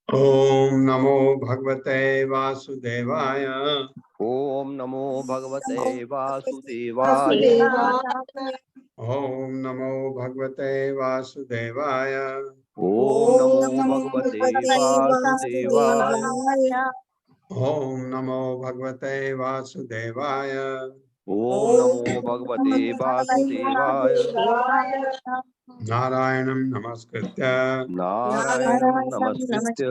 ओम नमो भगवते वासुदेवाय। ओम नमो भगवते वासुदेवाय। ओम नमो भगवते वासुदेवाय। ओम नमो भगवते वासुदेवाय। ओम नमो भगवते वासुदेवाय। ओम नमो भगवते वासुदेवाय। नारायणं नमस्कृत्य नारायणं नमस्कृत्य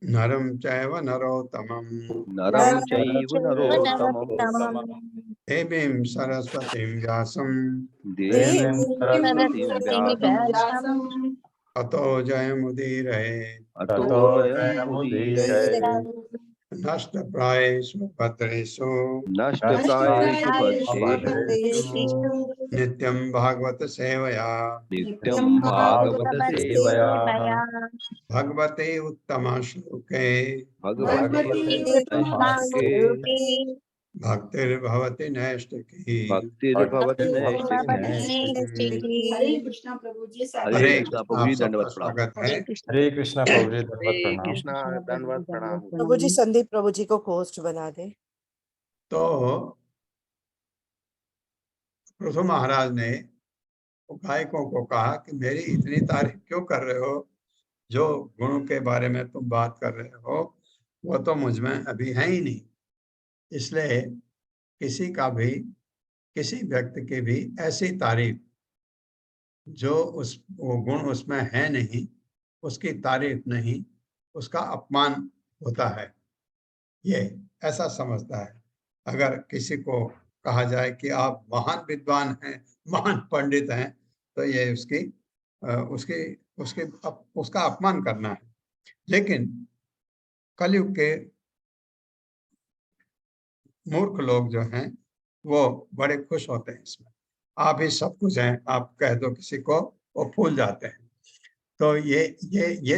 नरं चैव नरोत्तमं नरं चैव नरोत्तमं देवीं सरस्वतीं व्यासं देवीं सरस्वतीं व्यासं ततो जयमुदीरये। अतो जयमुदीरये। नष्ट प्रायेषु भद्रेषु नष्टप्रायेषु भद्रेषु नित्यं भागवत सेवया नित्यं भागवत सेवया भगवते उत्तम श्लोके भगवते श्लोके भक्तिर्भवति नैष्टिकी। भक्तिर्भवति नैष्ठिकी। हरे कृष्णा प्रभु जी। हरे कृष्णा प्रभु आप जी, सबका दंडवत प्रणाम। स्वागत है। हरे कृष्णा प्रभु जी, दंडवत हरे प्रणाम। कृष्णा, दंडवत प्रणाम। प्रभु जी संदीप प्रभु जी को होस्ट बना दे। तो पृथु महाराज ने गायकों को कहा कि मेरी इतनी तारीफ क्यों कर रहे हो, जो गुणों के बारे में तुम बात कर रहे हो वो तो मुझ में अभी है ही नहीं। इसलिए किसी व्यक्ति की भी ऐसी तारीफ जो वो गुण उसमें है नहीं, उसकी तारीफ नहीं, उसका अपमान होता है, ये ऐसा समझता है। अगर किसी को कहा जाए कि आप महान विद्वान हैं, महान पंडित हैं, तो ये उसका अपमान करना है। लेकिन कलयुग के मूर्ख लोग जो हैं वो बड़े खुश होते हैं इसमें। आप ही सब कुछ हैं, आप कह दो किसी को, वो भूल जाते हैं। तो ये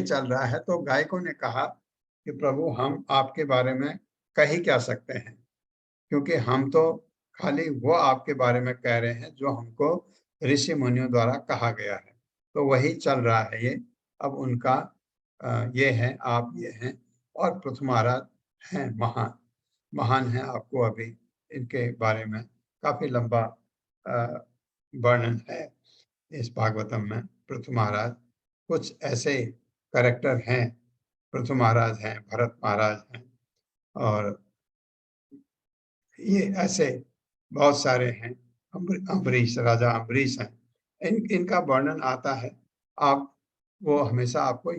चल रहा है। तो गायकों ने कहा कि प्रभु हम आपके बारे में कह ही क्या सकते हैं, क्योंकि हम तो खाली वो आपके बारे में कह रहे हैं जो हमको ऋषि मुनियों द्वारा कहा गया है। तो वही चल रहा है ये। अब उनका ये है, आप ये हैं, और पृथु महाराज हैं महान हैं। आपको अभी इनके बारे में काफी लंबा वर्णन है इस भागवतम में। पृथु महाराज कुछ ऐसे कैरेक्टर हैं, पृथु महाराज हैं, भरत महाराज हैं, और ये ऐसे बहुत सारे हैं। अम्बरीश, राजा अम्बरीश हैं। इनका वर्णन आता है। आप वो हमेशा आपको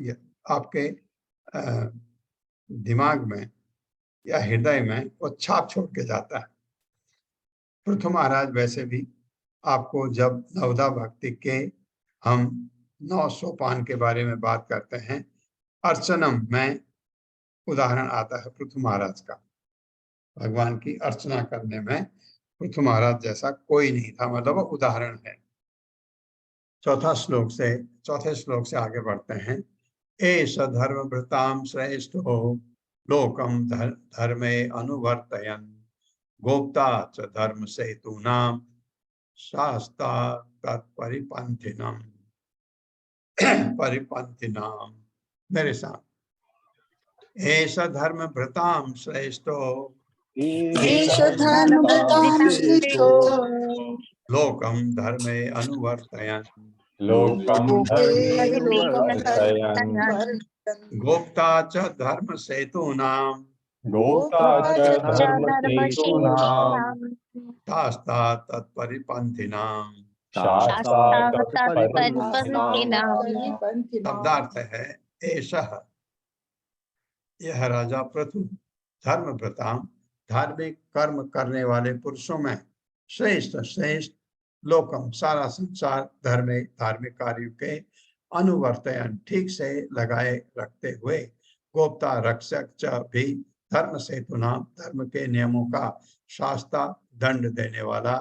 आपके दिमाग में या हृदय में वो छाप छोड़ के जाता है। पृथु महाराज वैसे भी आपको जब नवदा भक्ति के हम 9 सोपान के बारे में बात करते हैं, अर्चनम में उदाहरण आता है पृथु महाराज का। भगवान की अर्चना करने में पृथु महाराज जैसा कोई नहीं था, मतलब वो उदाहरण है। चौथे श्लोक से आगे बढ़ते हैं। एष धर्मभृतां श्रेष्ठो लोकम धर्मे अनुवर्तयन् गोप्ता च धर्म सेतूनां शास्ता तत्परिपन्थिनां। परिपन्थिनां, मेरे साथ। एष धर्मभृतां श्रेष्ठो लोकम धर्मे अनुवर्तयन् गोप्ता च धर्म सेतूनां शास्ता तत्परिपन्थिनां। शब्दार्थ है एषः, यह राजा पृथु, धर्मभृतां, धार्मिक कर्म करने वाले पुरुषों में श्रेष्ठ लोकम, सारा संसार, धर्मे, धार्मिक कार्यों के अनुवर्तयन, ठीक से लगाए रखते हुए, गोप्ता, रक्षक च भी, धर्म सेतुना, धर्म के नियमों का शास्ता, दंड देने वाला,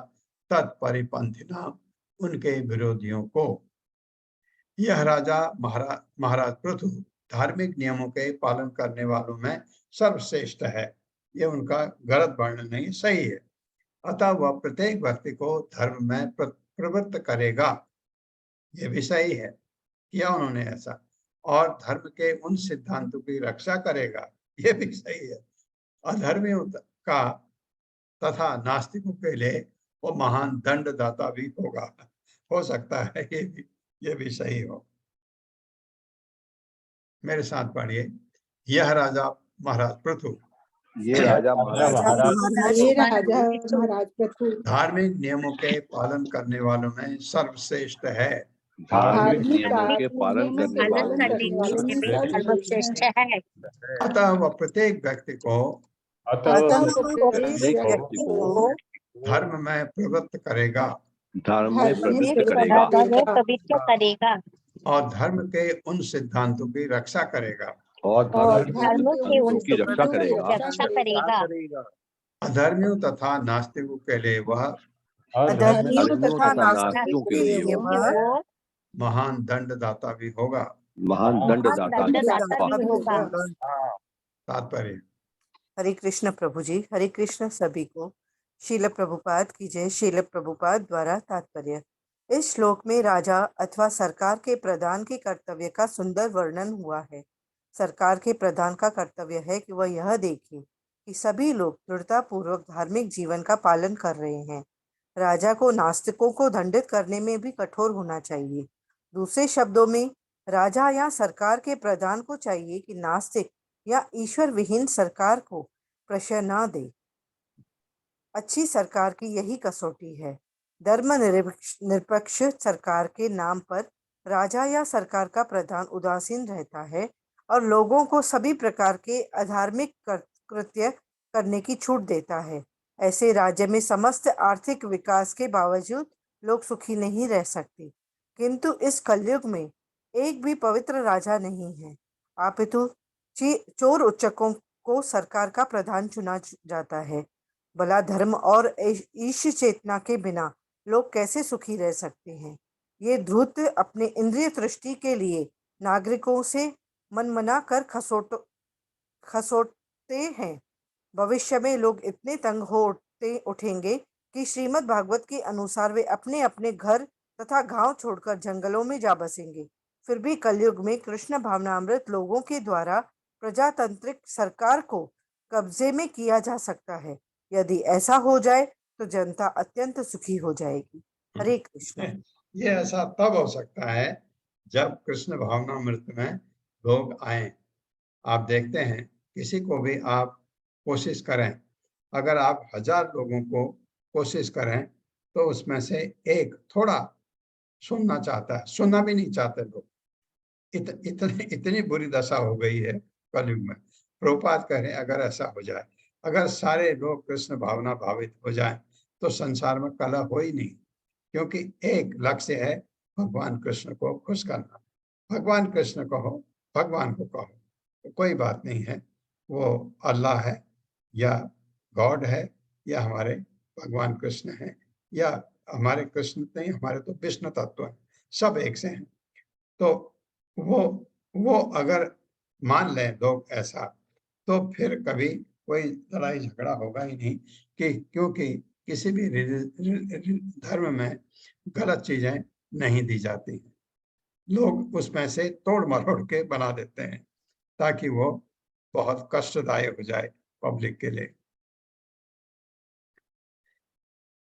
तत्परिपंथिना, उनके विरोधियों को। यह राजा महाराज पृथु धार्मिक नियमों के पालन करने वालों में सर्वश्रेष्ठ है। ये उनका गलत वर्णन नहीं, सही है। अतः वह प्रत्येक व्यक्ति को धर्म में प्रवृत्त करेगा, ये भी सही है, किया उन्होंने ऐसा। और धर्म के उन सिद्धांतों की रक्षा करेगा, ये भी सही है। अधर्मियों का तथा नास्तिकों के लिए वो महान दंडदाता भी होगा, हो सकता है ये भी सही हो। मेरे साथ पढ़िए। यह राजा महाराज पृथु, ये राजा महाराज पृथु धार्मिक नियमों के पालन करने वालों में सर्वश्रेष्ठ है। धार्मिक नियमों के पालन करने वालों में सर्वश्रेष्ठ है। अतः वह प्रत्येक व्यक्ति को धर्म में प्रवृत्त करेगा, धर्म में प्रवृत्त करेगा पवित्र करेगा और धर्म के उन सिद्धांतों की रक्षा करेगा और और धर्मों के उन उनकी रक्षा करेगा। रक्षा करेगा। अधर्मियों तथा नास्तिकों के लिए वह अधर्मियों धर्मियों तथा तथा नास्तिकों के लिए वह वो महान दंडदाता भी होगा। महान दंडदाता भी दंडदाता होगा। भी होगा। तात्पर्य हरे कृष्ण प्रभु जी। हरे कृष्ण सभी को। शील प्रभुपाद की जय। शील प्रभुपाद द्वारा तात्पर्य। इस श्लोक में राजा अथवा सरकार के प्रधान के कर्तव्य का सुंदर वर्णन हुआ है। सरकार के प्रधान का कर्तव्य है कि वह यह देखे कि सभी लोग दृढ़ता पूर्वक धार्मिक जीवन का पालन कर रहे हैं। राजा को नास्तिकों को दंडित करने में भी कठोर होना चाहिए। दूसरे शब्दों में राजा या सरकार के प्रधान को चाहिए कि नास्तिक या ईश्वर विहीन सरकार को प्रश्रय न दे। अच्छी सरकार की यही कसौटी है। धर्मनिरपेक्ष सरकार के नाम पर राजा या सरकार का प्रधान उदासीन रहता है और लोगों को सभी प्रकार के अधार्मिक कृत्य करने की छूट देता है। ऐसे राज्य में समस्त आर्थिक विकास के बावजूद लोग सुखी नहीं रह सकते। किंतु इस कलयुग में एक भी पवित्र राजा नहीं है, अपितु चोर उच्चकों को सरकार का प्रधान चुना जाता है। भला धर्म और ईश चेतना के बिना लोग कैसे सुखी रह सकते हैं? ये धूर्त अपने इंद्रिय तृष्टि के लिए नागरिकों से मनमना कर खसोटते हैं। भविष्य में लोग इतने तंग हो उठेंगे कि श्रीमद् भागवत के अनुसार वे अपने अपने घर तथा गांव छोड़कर जंगलों में जा बसेंगे। फिर भी कलयुग में कृष्ण भावनामृत लोगों के द्वारा प्रजातांत्रिक सरकार को कब्जे में किया जा सकता है। यदि ऐसा हो जाए तो जनता अत्यंत सुखी हो जाएगी। हरे कृष्ण। ये ऐसा तब हो सकता है जब कृष्ण भावनामृत में लोग आए। आप देखते हैं किसी को भी आप कोशिश करें, अगर आप 1000 लोगों को कोशिश करें तो उसमें से एक थोड़ा सुनना चाहता है, सुनना भी नहीं चाहते लोग। इतनी बुरी दशा हो गई है कलयुग में। प्रभुपाद कह रहे हैं अगर ऐसा हो जाए, अगर सारे लोग कृष्ण भावना भावित हो जाएं तो संसार में कलह हो ही नहीं, क्योंकि एक लक्ष्य है भगवान कृष्ण को खुश करना। भगवान कृष्ण कहो, भगवान को कहो तो कोई बात नहीं है, वो अल्लाह है या गॉड है या हमारे भगवान कृष्ण है या हमारे कृष्ण नहीं, हमारे तो विष्णु तत्व है, सब एक से हैं। तो वो अगर मान लें लोग ऐसा, तो फिर कभी कोई लड़ाई झगड़ा होगा ही नहीं, क्योंकि किसी भी धर्म में गलत चीजें नहीं दी जाती हैं। लोग उसमें से तोड़ मरोड़ के बना देते हैं ताकि वो बहुत कष्टदायक हो जाए पब्लिक के लिए।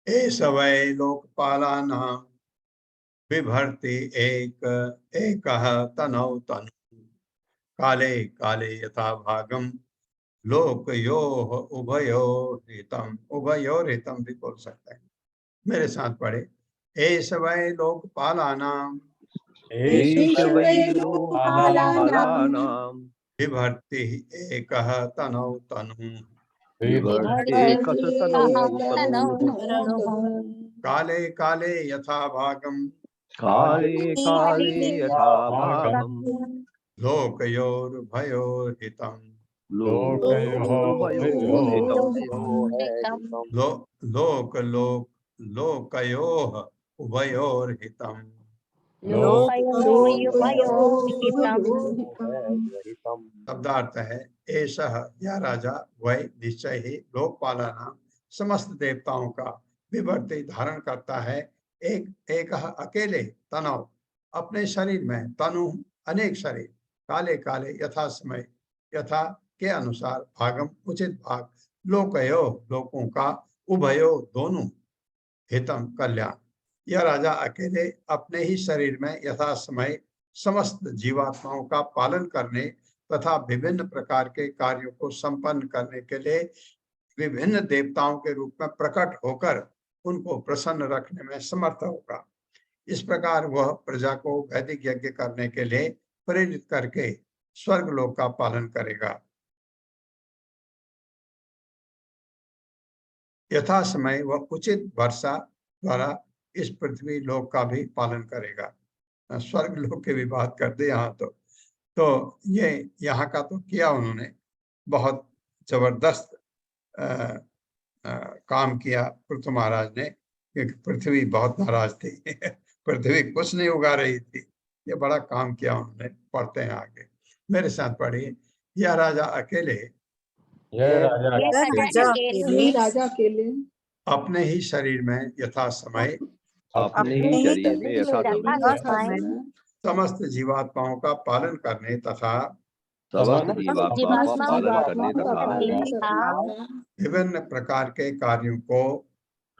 एष वै लोकपालानां बिभर्ति एकः तनौ तनु काले काले यथा भागम लोकयोः उभयोर्हितम भी बोल सकते हैं। मेरे साथ पढ़े। एष वै लोकपालानां एष वै लोकपालानां बिभर्ति एकः तनौ तनु बिभर्त्येकः तनोतनुः काले काले यथा भागम काले काले यथा भागम् लोकयोर्भयोर्हितम् लोकयोः उभयोर्हितम्। शब्दार्थ है एषः यह राजा वै निश्चय ही लोकपालानां समस्त देवताओं का विभर्ति धारण करता है एक अकेले तनव अपने शरीर में, तनु अनेक शरीर, काले काले यथा समय यथा के अनुसार भागम उचित भाग, लोकयो लोकों का, उभयो दोनों, हितम कल्याण। यह राजा अकेले अपने ही शरीर में यथा समय समस्त जीवात्माओं का पालन करने तथा विभिन्न प्रकार के कार्यों को संपन्न करने के लिए विभिन्न देवताओं के रूप में प्रकट होकर उनको प्रसन्न रखने में समर्थ होगा। इस प्रकार वह प्रजा को वैदिक यज्ञ करने के लिए प्रेरित करके स्वर्ग लोक का पालन करेगा। यथा समय वह उचित वर्षा द्वारा इस पृथ्वी लोक का भी पालन करेगा। स्वर्ग लोक की भी बात करते यहाँ तो तो ये यहाँ का तो किया उन्होंने, बहुत जबरदस्त काम किया पृथु महाराज ने, क्योंकि पृथ्वी बहुत नाराज थी पृथ्वी कुछ नहीं उगा रही थी। ये बड़ा काम किया उन्होंने। पढ़ते हैं आगे, मेरे साथ पढ़िए। यह राजा अकेले यह राजा ये यह राजा अकेले अकेले राजा अकेले अपने ही शरीर में यथा समय अपने अपने ही ही शरीर में यथा समय समय समस्त जीवात्माओं का पालन करने तथा समस्त जीवात्मा का पालन करने तथा विभिन्न प्रकार के कार्यों को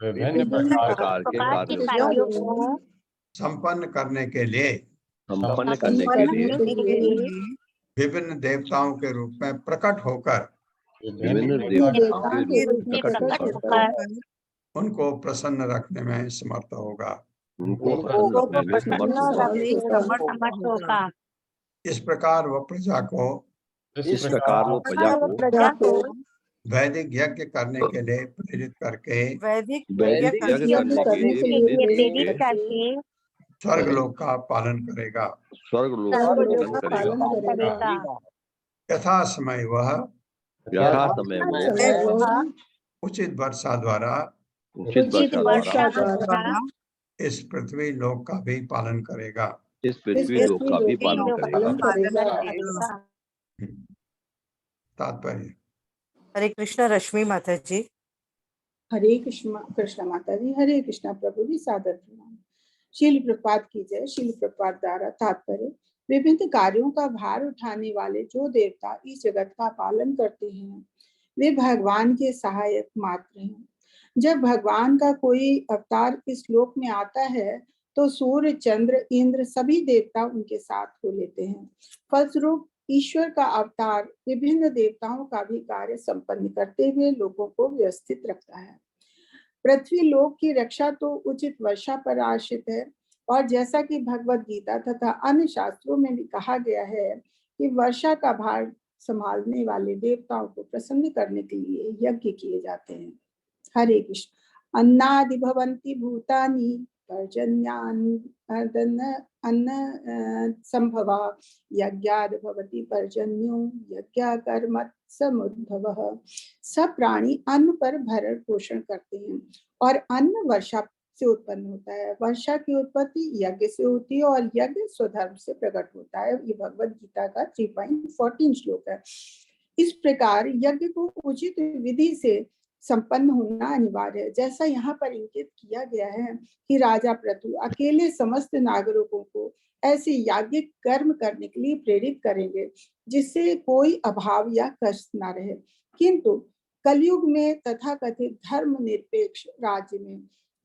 विभिन्न विभिन्न प्रकार प्रकार के कार्यों कार्यों को को संपन्न करने के लिए संपन्न करने के लिए विभिन्न देवताओं के रूप में प्रकट होकर विभिन्न देवताओं के रूप में प्रकट होकर उनको प्रसन्न रखने में समर्थ होगा। उनको प्रसन्न रखने में समर्थ होगा। इस प्रकार वह प्रजा को इस प्रकार वो प्रजा को वैदिक यज्ञ करने के लिए प्रेरित करके वैदिक वैदिक यज्ञ करने के लिए प्रेरित करके स्वर्गलोक का पालन करेगा। स्वर्गलोक का पालन करेगा। यथा समय वह यथा समय वो उचित वर्षा द्वारा उचित वर्षा द्वारा इस पृथ्वी लोक का भी पालन करेगा। इस पृथ्वी लोक का भी पालन करेगा। तात्पर्य। हरे कृष्ण। रश्मि माता जी। हरे कृष्ण माता जी। हरे कृष्णा प्रभु जी। सादर प्रणाम। शील प्रपात की जय। शील प्रपात द्वारा तात्पर्य, विभिन्न कार्यों का भार उठाने वाले जो देवता इस जगत का पालन करते हैं वे भगवान के सहायक मात्र हैं। जब भगवान का कोई अवतार इस लोक में आता है तो सूर्य, चंद्र, इंद्र सभी देवता उनके साथ हो लेते हैं। फलस्वरूप ईश्वर का अवतार विभिन्न देवताओं का भी कार्य संपन्न करते हुए लोगों को व्यवस्थित रखता है। पृथ्वी लोक की रक्षा तो उचित वर्षा पर आश्रित है, और जैसा कि भगवत गीता तथा अन्य शास्त्रों में भी कहा गया है कि वर्षा का भार संभालने वाले देवताओं को प्रसन्न करने के लिए यज्ञ किए जाते हैं। हरे कृष्ण। अन्नादि भवन्ति भूतानि अन्न संभवा यज्ञाद भवति पर्जन्यो यज्ञकर्म समुद्भवः। सब प्राणी अन्न पर भरण पोषण करते हैं और अन्न वर्षा से उत्पन्न होता है। वर्षा की उत्पत्ति यज्ञ से होती है और यज्ञ स्वधर्म से प्रकट होता है। ये भगवत गीता का 3.14 श्लोक है। इस प्रकार यज्ञ को उचित विधि से संपन्न होना अनिवार्य है। जैसा यहाँ पर इंगित किया गया है कि राजा पृथु अकेले समस्त नागरिकों को ऐसे याज्ञिक कर्म करने के लिए प्रेरित करेंगे जिससे कोई अभाव या कष्ट न रहे। किंतु कलयुग में तथाकथित धर्म निरपेक्ष राज्य में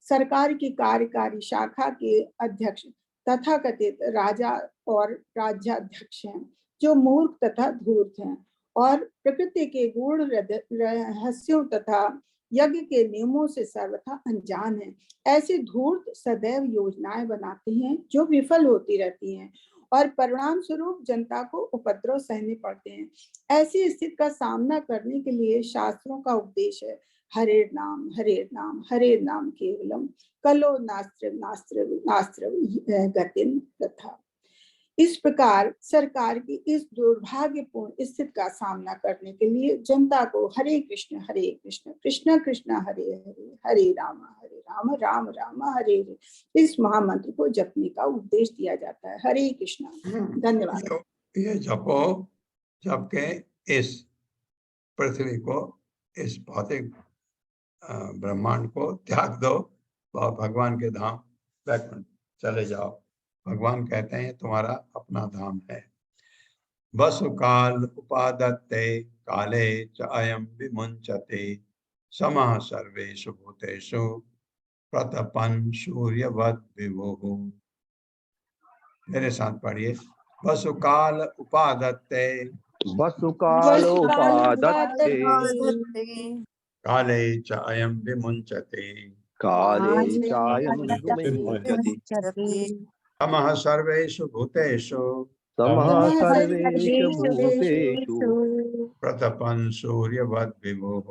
सरकार की कार्यकारी शाखा के अध्यक्ष तथाकथित राजा और राज्याध्यक्ष हैं जो मूर्ख तथा धूर्त हैं और प्रकृति के गूढ़ रहस्यों तथा यज्ञ के नियमों से सर्वथा अनजान है। ऐसे धूर्त सदैव योजनाएं बनाते हैं जो विफल होती रहती हैं और परिणाम स्वरूप जनता को उपद्रव सहने पड़ते हैं। ऐसी स्थिति का सामना करने के लिए शास्त्रों का उपदेश है हरे नाम हरे नाम केवलम कलो नास्त्र नास्त्र नास्त्र गतिन तथा। इस प्रकार सरकार की इस दुर्भाग्यपूर्ण स्थिति का सामना करने के लिए जनता को हरे कृष्ण कृष्ण कृष्ण हरे हरे हरे राम राम राम हरे हरे इस महामंत्र को जपने का उपदेश दिया जाता है। हरे कृष्ण। धन्यवाद। ये जपो, जबकि इस पृथ्वी को, इस भौतिक ब्रह्मांड को त्याग दो, भगवान के धाम बैकुंठ चले जाओ। भगवान कहते हैं तुम्हारा अपना धाम है। वसु काल उपादत्ते काले च अयं विमुञ्चते समः सर्वेषु भूतेषु प्रतपन् सूर्यवत् विभुः। मेरे साथ पढ़िए। वसु काल उपादत्ते वसु काल उपादत्ते काले च अयं विमुञ्चते काले चायं विमुञ्चति समः सर्वेषु भूतेषु समः सर्वेषु भूतेषु प्रतपन् सूर्यवत् विभुः।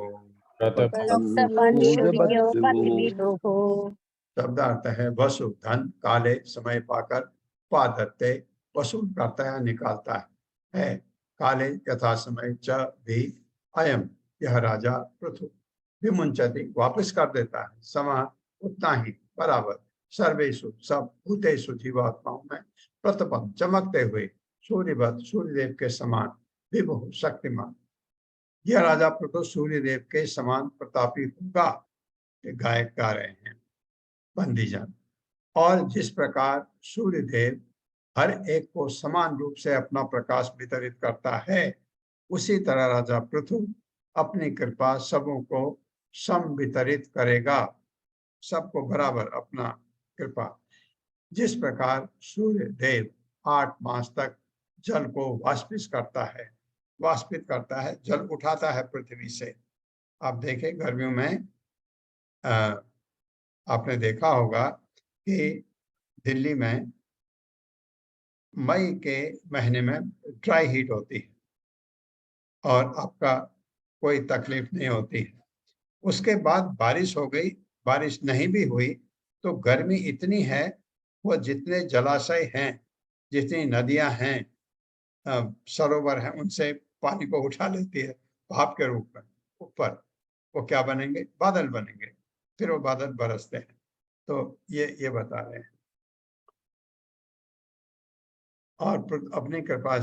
शब्दार्थ है वसु धन, काले समय पाकर, उपादत्ते वसूल करता है, निकालता है। है। काले यथा समय च भी अयम, यह राजा पृथु विमुंचति, वापस कर देता है, समा उतना ही बराबर, सर्वेषु सब भूतेषु जीवात्माओं में, प्रतपम चमकते हुए, सूर्यवत सूर्यदेव के समान, विभु शक्तिमान। यह राजा पृथु सूर्यदेव के समान प्रतापी होगा। गायक गा रहे हैं बंदीजन। और जिस प्रकार सूर्यदेव हर एक को समान रूप से अपना प्रकाश वितरित करता है, उसी तरह राजा पृथु अपनी कृपा सबों को सम वितरित करेगा, सबको बराबर अपना कृपा। जिस प्रकार सूर्य देव 8 मास तक जल को वाष्पित करता है, जल उठाता है पृथ्वी से। आप देखें गर्मियों में आपने देखा होगा कि दिल्ली में मई के महीने में ड्राई हीट होती है और आपका कोई तकलीफ नहीं होती है। उसके बाद बारिश हो गई, बारिश नहीं भी हुई तो गर्मी इतनी है, वो जितने जलाशय हैं, जितनी नदियां हैं, सरोवर हैं, उनसे पानी को उठा लेती है भाप के रूप में ऊपर। वो क्या बनेंगे? बादल बनेंगे, फिर वो बादल बरसते हैं। तो ये बता रहे हैं। और अपनी कृपा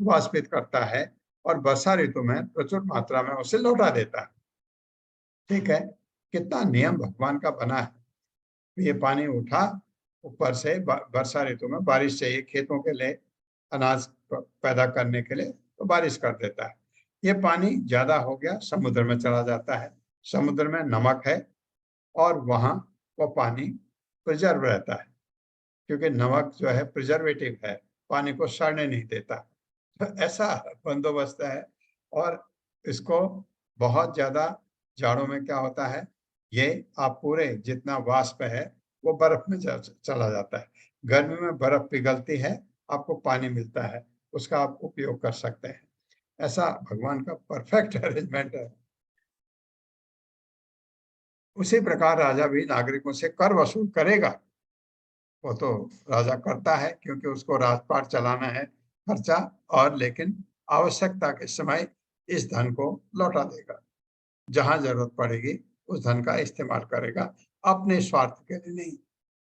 वाष्पित करता है और वर्षा ऋतु में प्रचुर मात्रा में उसे लौटा देता है। ठीक है, कितना नियम भगवान का बना है। ये पानी उठा ऊपर से, वर्षा ऋतु में बारिश चाहिए खेतों के लिए, अनाज पैदा करने के लिए, तो बारिश कर देता है। ये पानी ज्यादा हो गया समुद्र में चला जाता है, समुद्र में नमक है और वहां वो पानी प्रिजर्व रहता है, क्योंकि नमक जो है प्रिजर्वेटिव है, पानी को सड़ने नहीं देता। तो ऐसा बंदोबस्त है। और इसको बहुत ज्यादा जाड़ों में क्या होता है, ये आप पूरे जितना वाष्प है वो बर्फ में चला जाता है। गर्मी में बर्फ पिघलती है, आपको पानी मिलता है, उसका आप उपयोग कर सकते हैं। ऐसा भगवान का परफेक्ट अरेंजमेंट है। उसी प्रकार राजा भी नागरिकों से कर वसूल करेगा। वो तो राजा करता है क्योंकि उसको राजपाट चलाना है, खर्चा, और लेकिन आवश्यकता के समय इस धन को लौटा देगा। जहां जरूरत पड़ेगी उस धन का इस्तेमाल करेगा, अपने स्वार्थ के लिए नहीं,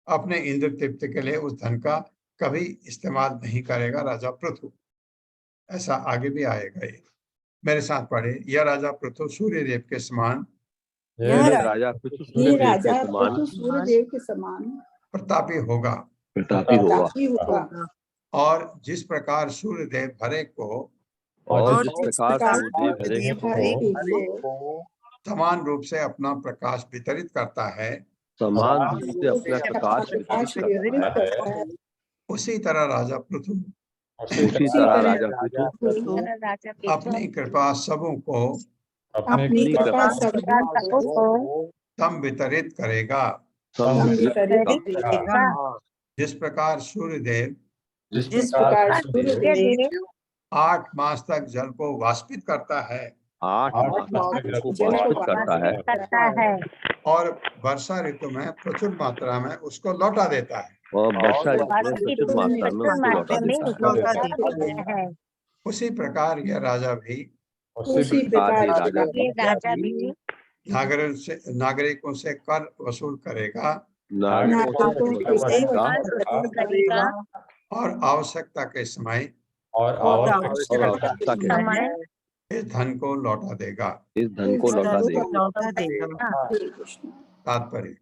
अपने इंद्र तृप्ति के लिए उस धन का कभी इस्तेमाल नहीं करेगा राजा पृथु। ऐसा आगे भी आएगा। ये मेरे साथ पढ़े। यह राजा पृथु सूर्यदेव के समान यह राजा पृथु ये सूर्यदेव के राजा समान पृथु सूर्यदेव के समान प्रतापी होगा। प्रतापी होगा। प्रतापी होगा। और जिस प्रकार सूर्यदेव हरेक को और जिस जिस प्रकार सूर्यदेव हरेक को समान रूप से अपना प्रकाश वितरित करता है, समान रूप से अपना प्रकाश वितरित करता है, उसी तरह राजा पृथु उसी तरह राजा पृथु अपनी कृपा सबों को अपनी कृपा सबों को सम वितरित करेगा। जिस प्रकार सूर्यदेव जिस प्रकार सूर्यदेव 8 मास तक जल को वाष्पित करता है 8 मास तक को वाष्पित करता है और वर्षा ऋतु में प्रचुर मात्रा में उसको लौटा देता है, और वर्षा ऋतु में प्रचुर मात्रा में उसको लौटा देता है, उसी प्रकार यह राजा भी नागरिकों से कर वसूल करेगा और आवश्यकता के समय इस धन को लौटा देगा। तात्पर्य।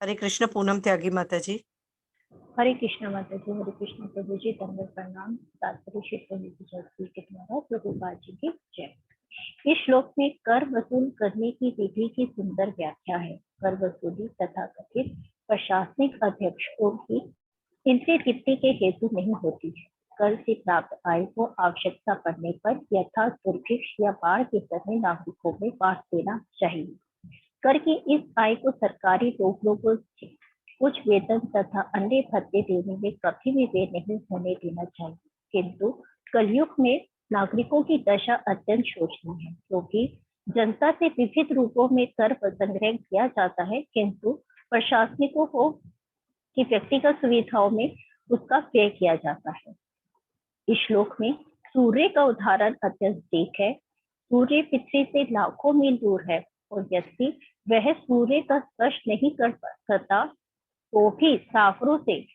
हरे कृष्ण। पूनम त्यागी माता जी। हरे कृष्ण माता जी। हरे कृष्ण प्रभु जी। दंडवत प्रणाम। तात्पर्य श्री प्रभु के द्वारा प्रभुपाद जी की जय। इस श्लोक में कर वसूल करने की विधि की सुंदर व्याख्या है। कर वसूली तथा कथित प्रशासनिक अध्यक्षों की इंद्रिय तृप्ति के हेतु नहीं होती है। कर से प्राप्त आय को आवश्यकता पड़ने पर यथा दुर्भिक्ष या बाढ़ के समय नागरिकों में बांट देना चाहिए। कर की इस आय को सरकारी रोक को कुछ वेतन तथा अन्य भत्ते देने में कभी भी वे नहीं होने देना चाहिए। किंतु कलयुग में नागरिकों की दशा अत्यंत शोचनीय है, क्योंकि जनता से विविध रूपों में कर संग्रह किया जाता है, किंतु प्रशासनिकों को की व्यक्तिगत सुविधाओं में उसका व्यय किया जाता है। इस श्लोक में सूर्य का उदाहरण अत्यधिक है। सूर्य पृथ्वी से लाखों मील दूर है और यदि वह सूर्य का स्पर्श नहीं करता तो भी सागरों से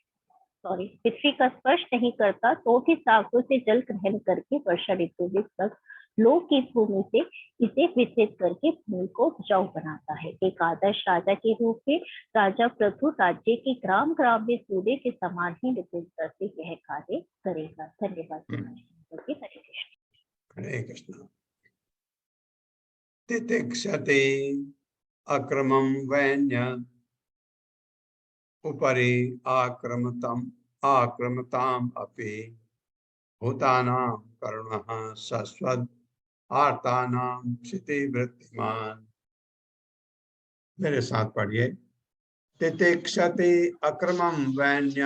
पृथ्वी का स्पर्श नहीं करता तो भी सागरों से जल ग्रहण करके वर्षा ऋतु में तक लोक की भूमि से इसे वितरित करके भूमि को उपजाऊ बनाता है। एक आदर्श राजा के रूप में राजा प्रभु राज्य के ग्राम ग्राम में सूर्य के समान ही निपुणता से यह कार्य करेगा। धन्यवाद। हरे कृष्ण। हरे कृष्ण। तितिक्षते अक्रमं वैन्य उपरि आक्रमताम अपि भूतानां करुणः शश्वत् आर्तानां क्षितिवृत्तिमान्। मेरे साथ पढ़िए। तितिक्षते अक्रमं वैन्य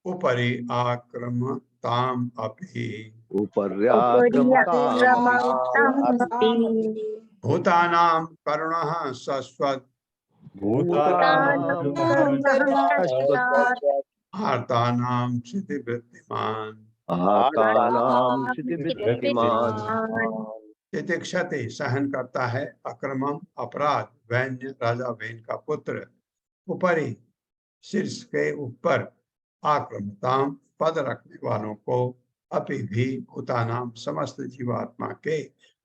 उपरि आक्रमताम अपि भूतानां करुणः शश्वत् आर्तानां क्षितिवृत्तिमान्। तितिक्षते सहन करता है, अक्रमम अपराध, वैन्य राजा वैन का पुत्र, उपरि शीर्ष के ऊपर, आक्रमताम पद रखने वालों को, अपि भी भूतानाम समस्त जीवात्मा के,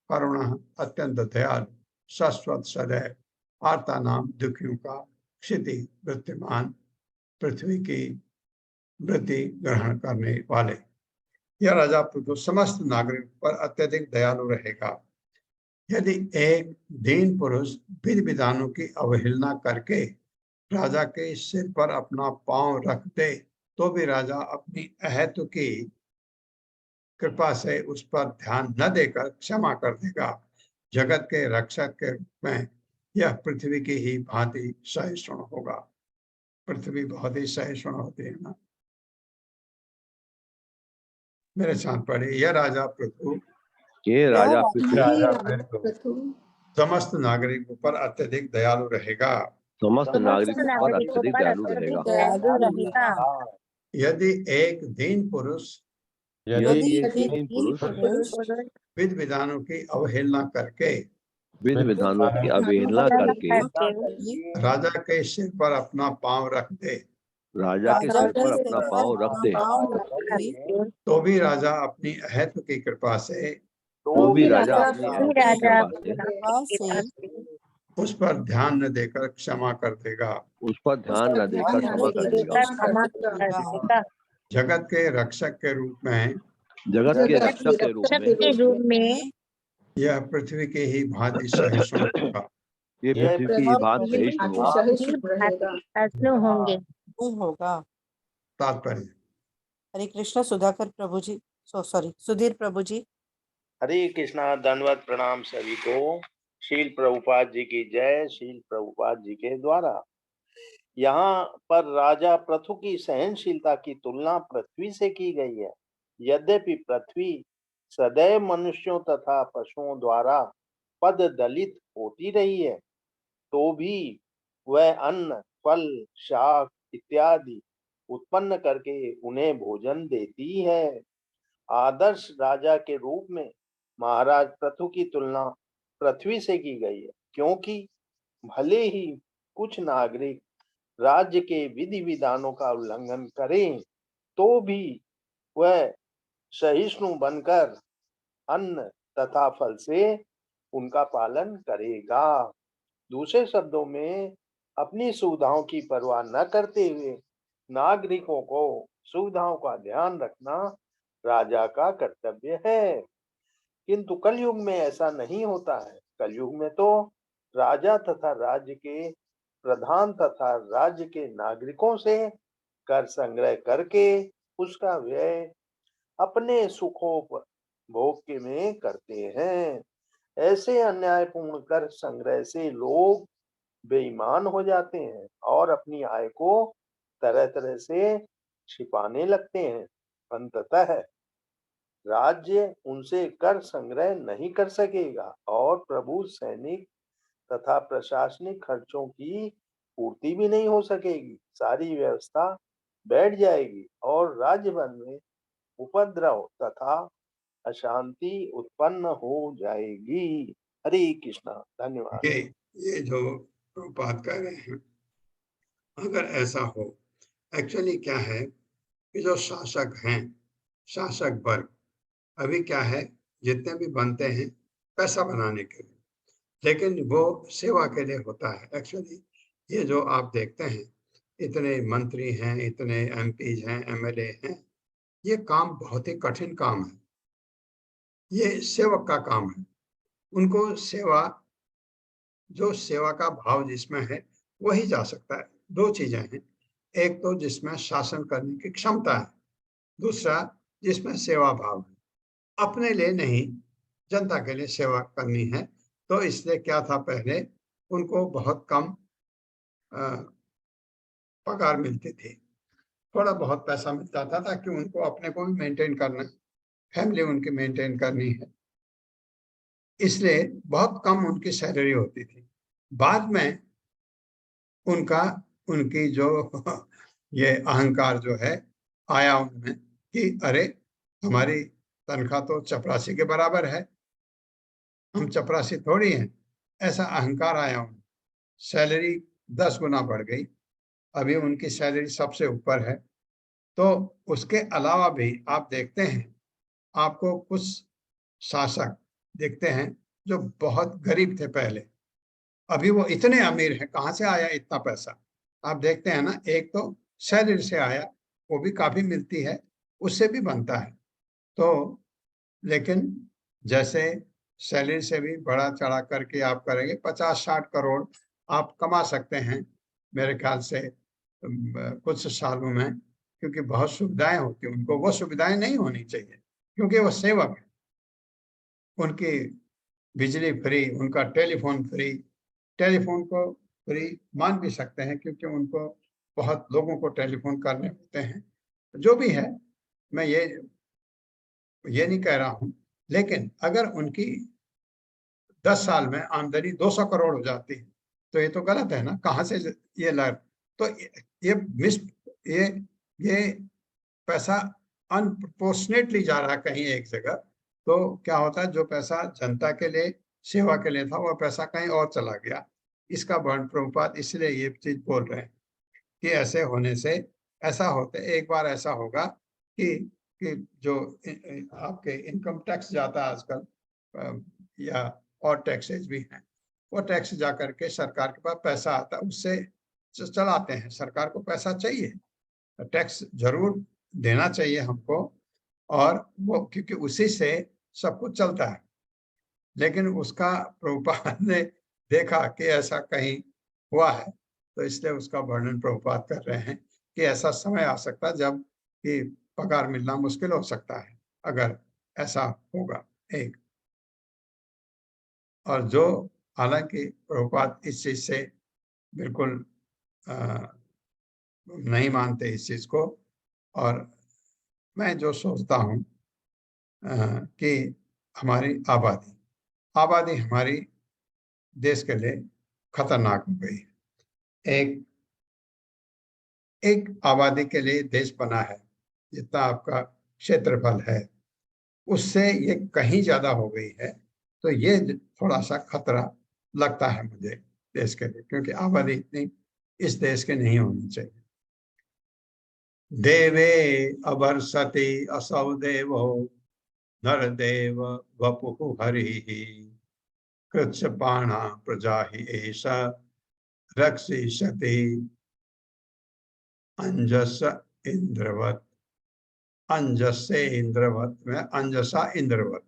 करुणा अत्यंत दयालु, शाश्वत सदैव, आर्तानाम दुखियों का, क्षिति वृत्तिमान पृथ्वी की वृत्ति ग्रहण करने वाले। यह राजा पृथु समस्त नागरिक पर अत्यधिक दयालु रहेगा। यदि एक दीन पुरुष विधि विधानों की अवहेलना करके राजा के सिर पर अपना पांव रख दे तो भी राजा अपनी अहेतु की कृपा से उस पर ध्यान न देकर क्षमा कर देगा। जगत के रक्षक के रूप में यह पृथ्वी की ही भांति सहिष्णु होगा। पृथ्वी बहुत ही सहिष्णु होती है ना। मेरे साथ पढ़े। यह राजा पृथु समस्त नागरिकों पर अत्यधिक दयालु रहेगा। समस्त नागरिकों पर अत्यधिक दयालु रहेगा। यदि एक दीन पुरुष विधि विधानों की अवहेलना करके राजा के सिर पर अपना पांव रख दे तो भी राजा अपनी अहेतु की कृपा से उस पर ध्यान न देकर क्षमा कर देगा। जगत के रक्षक के रूप में यह पृथ्वी के ही भांति सहिष्णु होगा। तात्पर्य। हरे कृष्ण। सुधाकर प्रभु जी, सुधीर प्रभु जी। हरे कृष्णा। धन्यवाद, प्रणाम सभी को। शील प्रभुपाद जी की जय। शील प्रभुपाद जी के द्वारा यहाँ पर राजा पृथु की सहनशीलता की तुलना पृथ्वी से की गई है। यद्यपि पृथ्वी सदैव मनुष्यों तथा पशुओं द्वारा पद दलित होती रही है तो भी वह अन्न, फल, शाक इत्यादि उत्पन्न करके उन्हें भोजन देती है। आदर्श राजा के रूप में महाराज पृथु की तुलना पृथ्वी से की गई है, क्योंकि भले ही कुछ नागरिक राज्य के विधि विधानों का उल्लंघन करें तो भी वह सहिष्णु बनकर अन्न तथा फल से उनका पालन करेगा। दूसरे शब्दों में अपनी सुविधाओं की परवाह न करते हुए नागरिकों को सुविधाओं का ध्यान रखना राजा का कर्तव्य है। किंतु कलयुग में ऐसा नहीं होता है। कलयुग में तो राजा तथा राज्य के प्रधान तथा राज्य के नागरिकों से कर संग्रह करके उसका व्यय अपने सुखोपभोग में करते हैं। ऐसे अन्यायपूर्ण कर संग्रह से लोग बेईमान हो जाते हैं और अपनी आय को तरह तरह से छिपाने लगते हैं। अंततः राज्य उनसे कर संग्रह नहीं कर सकेगा और प्रभु सैनिक तथा प्रशासनिक खर्चों की पूर्ति भी नहीं हो सकेगी, सारी व्यवस्था बैठ जाएगी और राज्यभर में उपद्रव तथा अशांति उत्पन्न हो जाएगी। हरे कृष्णा। धन्यवाद। ये जो प्रभुपाद कह रहे हैं, अगर ऐसा हो, एक्चुअली क्या है कि जो शासक हैं, शासक वर्ग, अभी क्या है, जितने भी बनते हैं पैसा बनाने के लिए, लेकिन वो सेवा के लिए होता है। एक्चुअली ये जो आप देखते हैं, इतने मंत्री हैं, इतने एमपीज हैं, एमएलए हैं, ये काम बहुत ही कठिन काम है, ये सेवक का काम है। उनको सेवा, जो सेवा का भाव जिसमें है वही जा सकता है। दो चीजें हैं, एक तो जिसमें शासन करने की क्षमता है, दूसरा जिसमें सेवा भाव है। अपने लिए नहीं, जनता के लिए सेवा करनी है, तो इसलिए क्या था, पहले उनको बहुत कम पगार मिलती थी, थोड़ा बहुत पैसा मिलता था, ताकि उनको अपने को भी मेंटेन करना है, फैमिली उनकी मेंटेन करनी है, इसलिए बहुत कम उनकी सैलरी होती थी। बाद में उनकी जो ये अहंकार जो है आया उनमें कि अरे, हमारी तनख्वाह तो चपरासी के बराबर है, हम चपरासी थोड़ी हैं, ऐसा अहंकार आया उनमें। सैलरी 10 गुना बढ़ गई, अभी उनकी सैलरी सबसे ऊपर है। तो उसके अलावा भी आप देखते हैं, आपको कुछ शासक दिखते हैं जो बहुत गरीब थे पहले, अभी वो इतने अमीर हैं। कहाँ से आया इतना पैसा? आप देखते हैं ना, एक तो सैलरी से आया, वो भी काफी मिलती है, उससे भी बनता है। तो लेकिन जैसे सैलरी से भी बढ़ा चढ़ा करके आप करेंगे, 50-60 करोड़ आप कमा सकते हैं मेरे ख्याल से कुछ सालों में, क्योंकि बहुत सुविधाएं होती हैं। उनको वो सुविधाएं नहीं होनी चाहिए, क्योंकि वो सेवक है। उनकी बिजली फ्री, उनका टेलीफोन फ्री, टेलीफोन को फ्री मान भी सकते हैं, क्योंकि उनको बहुत लोगों को टेलीफोन करने होते हैं। जो भी है, मैं ये नहीं कह रहा हूं, लेकिन अगर उनकी 10 साल में आमदनी 200 करोड़ हो जाती है, तो ये तो गलत है ना। कहाँ से ये लग, तो ये पैसा अनप्रोपोर्शनेटली जा रहा कहीं एक जगह। तो क्या होता है, जो पैसा जनता के लिए, सेवा के लिए था, वो पैसा कहीं और चला गया। इसका वर्ण प्रभुपाद इसलिए ये चीज बोल रहे हैं कि ऐसे होने से, ऐसा होते एक बार ऐसा होगा कि जो आपके इनकम टैक्स जाता है आजकल, या और टैक्सेस भी हैं, वो टैक्स जा करके सरकार के पास पैसा आता है, उससे चलाते हैं। सरकार को पैसा चाहिए, टैक्स जरूर देना चाहिए हमको, और वो क्योंकि उसी से सब कुछ चलता है। लेकिन उसका प्रभुपाद ने देखा कि ऐसा कहीं हुआ है, तो इसलिए उसका वर्णन प्रभुपाद कर रहे हैं कि ऐसा समय आ सकता है जब कि पगार मिलना मुश्किल हो सकता है, अगर ऐसा होगा एक। और जो, हालांकि प्रभुपाद इस चीज से बिल्कुल नहीं मानते इस चीज को, और मैं जो सोचता हूँ कि हमारी आबादी हमारी देश के लिए खतरनाक हो गई है। एक आबादी के लिए देश बना है, जितना आपका क्षेत्रफल है उससे ये कहीं ज्यादा हो गई है। तो ये थोड़ा सा खतरा लगता है मुझे देश के लिए, क्योंकि आबादी इतनी इस देश के नहीं होनी चाहिए। देवे अवर्षति असौ देवो नरदेव वपुः हरिः कृच्छपाणा प्रजा हि एषा रक्षिष्यति अंजस इंद्रवत। अंजस से इंद्रवत में अंजसा इंद्रवत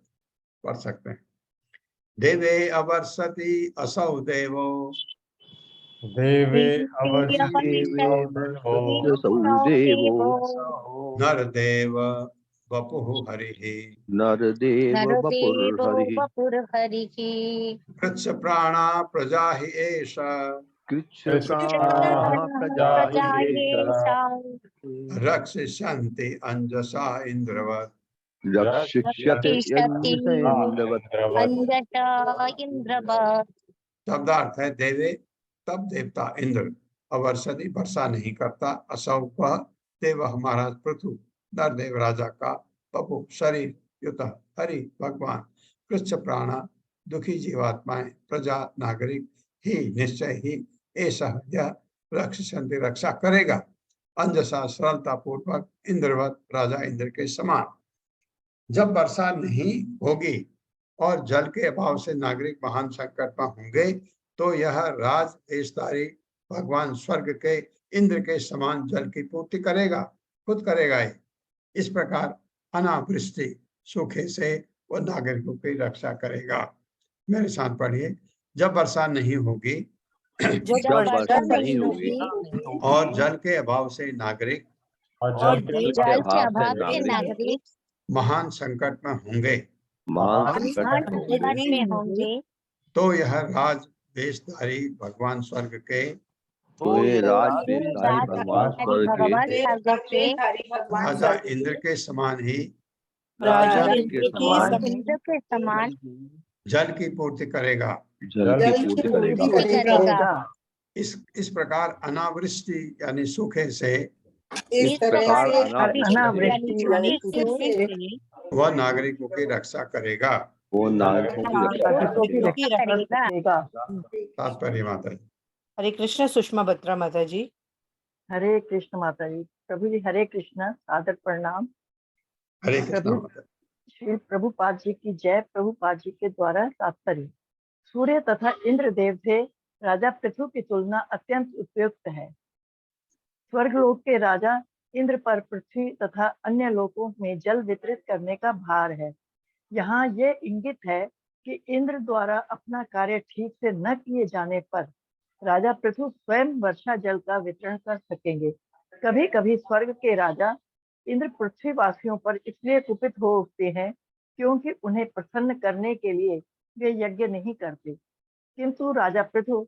पढ़ सकते हैं। देवे अवर्षति असौ देवो देवे नरदेव वपुः हरिः नरदेव वपुर्हरिः कृच्छप्राणा प्रजा हि एषा कृच्छ्रप्राणः प्रजा रक्षिष्यन्ति अंजसा इंद्रवत। रक्षिष्यते इंद्रवत्। अंजसा इंद्रवत्। शब्दार्थ है देवे, तब देवता इंद्र, अवर्षति वर्षा नहीं करता। असौ वह देव महाराज पृथु नरदेव राजा का बपु शरीर युत हरि भगवान कृष्ण प्राणा दुखी जीवात्माएं प्रजा नागरिक ही निश्चय ही ऐसा यह रक्षति रक्षा करेगा। अंजसा सरलता पूर्वक इंद्रवत राजा इंद्र के समान। जब वर्षा नहीं होगी और जल के अभाव से नागरिक महान संकट में होंगे तो यह राज देशधारी भगवान स्वर्ग के इंद्र के समान जल की पूर्ति करेगा, खुद करेगा। इस प्रकार अनावृष्टि सूखे से वो नागरिकों की रक्षा करेगा। मेरे साथ पढ़िए। जब वर्षा नहीं होगी जब वर्षा नहीं होगी और जल के अभाव से नागरिक और और जल के जल जल के के अभाव से अभाव से नागरिक महान संकट में होंगे महान संकट महान में होंगे संकट में होंगे तो यह राज देशधारी भगवान स्वर्ग के तो ये राज देशधारी भगवान स्वर्ग के भगवान स्वर्ग के राजा इंद्र के समान ही राजा इंद्र के समान इंद्र के समान जल की पूर्ति करेगा। जल की पूर्ति करेगा। करेगा। इस प्रकार अनावृष्टि यानी सूखे से इस प्रकार अनावृष्टि यानी सूखे से वह नागरिकों की रक्षा करेगा। वो नागरिकों की रक्षा करेगा। तात्पर्य माता जी। हरे कृष्ण। सुषमा बत्रा माता जी। हरे कृष्ण माता जी। प्रभु जी हरे कृष्ण, सादर प्रणाम। हरे कृष्ण प्रभु माता जी। श्री प्रभुपाद जी की जय। प्रभुपाद जी के द्वारा तात्पर्य। सूर्य तथा इंद्रदेव से राजा पृथु की तुलना अत्यंत उपयुक्त है। स्वर्गलोक के राजा इंद्र पर पृथ्वी तथा अन्य लोकों में जल वितरित करने का भार है। यहाँ यह इंगित है कि इंद्र द्वारा अपना कार्य ठीक से न किए जाने पर राजा पृथु स्वयं वर्षा जल का वितरण कर सकेंगे। कभी कभी स्वर्ग के राजा इंद्र पृथ्वीवासियों पर इसलिए कुपित हो उठते हैं क्योंकि उन्हें प्रसन्न करने के लिए वे यज्ञ नहीं करते, किंतु राजा पृथु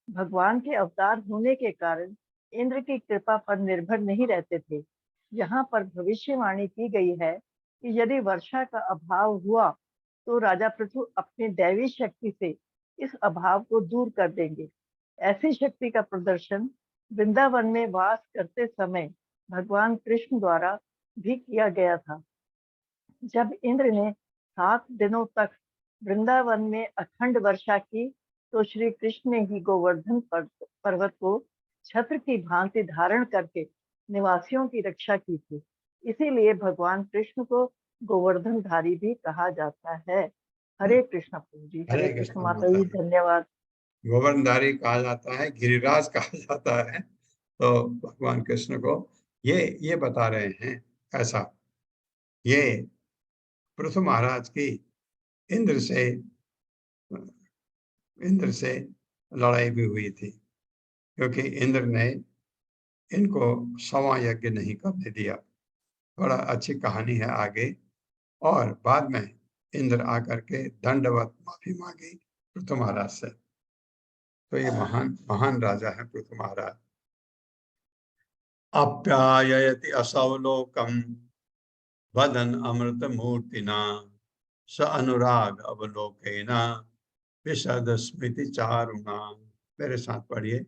भगवान के अवतार होने के कारण इंद्र की कृपा पर निर्भर नहीं रहते थे। यहाँ पर भविष्यवाणी की गई है कि यदि वर्षा का अभाव हुआ तो राजा पृथु अपनी दैवी शक्ति से इस अभाव को दूर कर देंगे। ऐसी शक्ति का प्रदर्शन वृंदावन में वास करते समय भगवान कृष्ण द्वारा भी किया गया था। जब इंद्र ने 7 दिनों तक वृंदावन में अखंड वर्षा की तो श्री कृष्ण ने ही गोवर्धन पर्वत को छत्र की भांति धारण करके निवासियों की रक्षा की थी। इसीलिए भगवान कृष्ण को गोवर्धनधारी भी कहा जाता है। हरे कृष्ण प्रभु जी। हरे कृष्ण माता जी। धन्यवाद। गोवर्धनधारी कहा जाता है, गिरिराज कहा जाता है। तो भगवान कृष्ण को ये बता रहे हैं। ऐसा ये पृथु महाराज की इंद्र से लड़ाई भी हुई थी, क्योंकि इंद्र ने इनको 100वां यज्ञ नहीं करने दिया। बड़ा अच्छी कहानी है आगे। और बाद में इंद्र आकर के दंडवत माफी मांगी पृथु महाराज से। तो ये महान राजा है पृथु महाराज। आप्यायति असौ लोकम वदन अमृत मूर्तिना स अनुराग अवलोकेना विशद स्मृति चारुणा। मेरे साथ पढ़िए।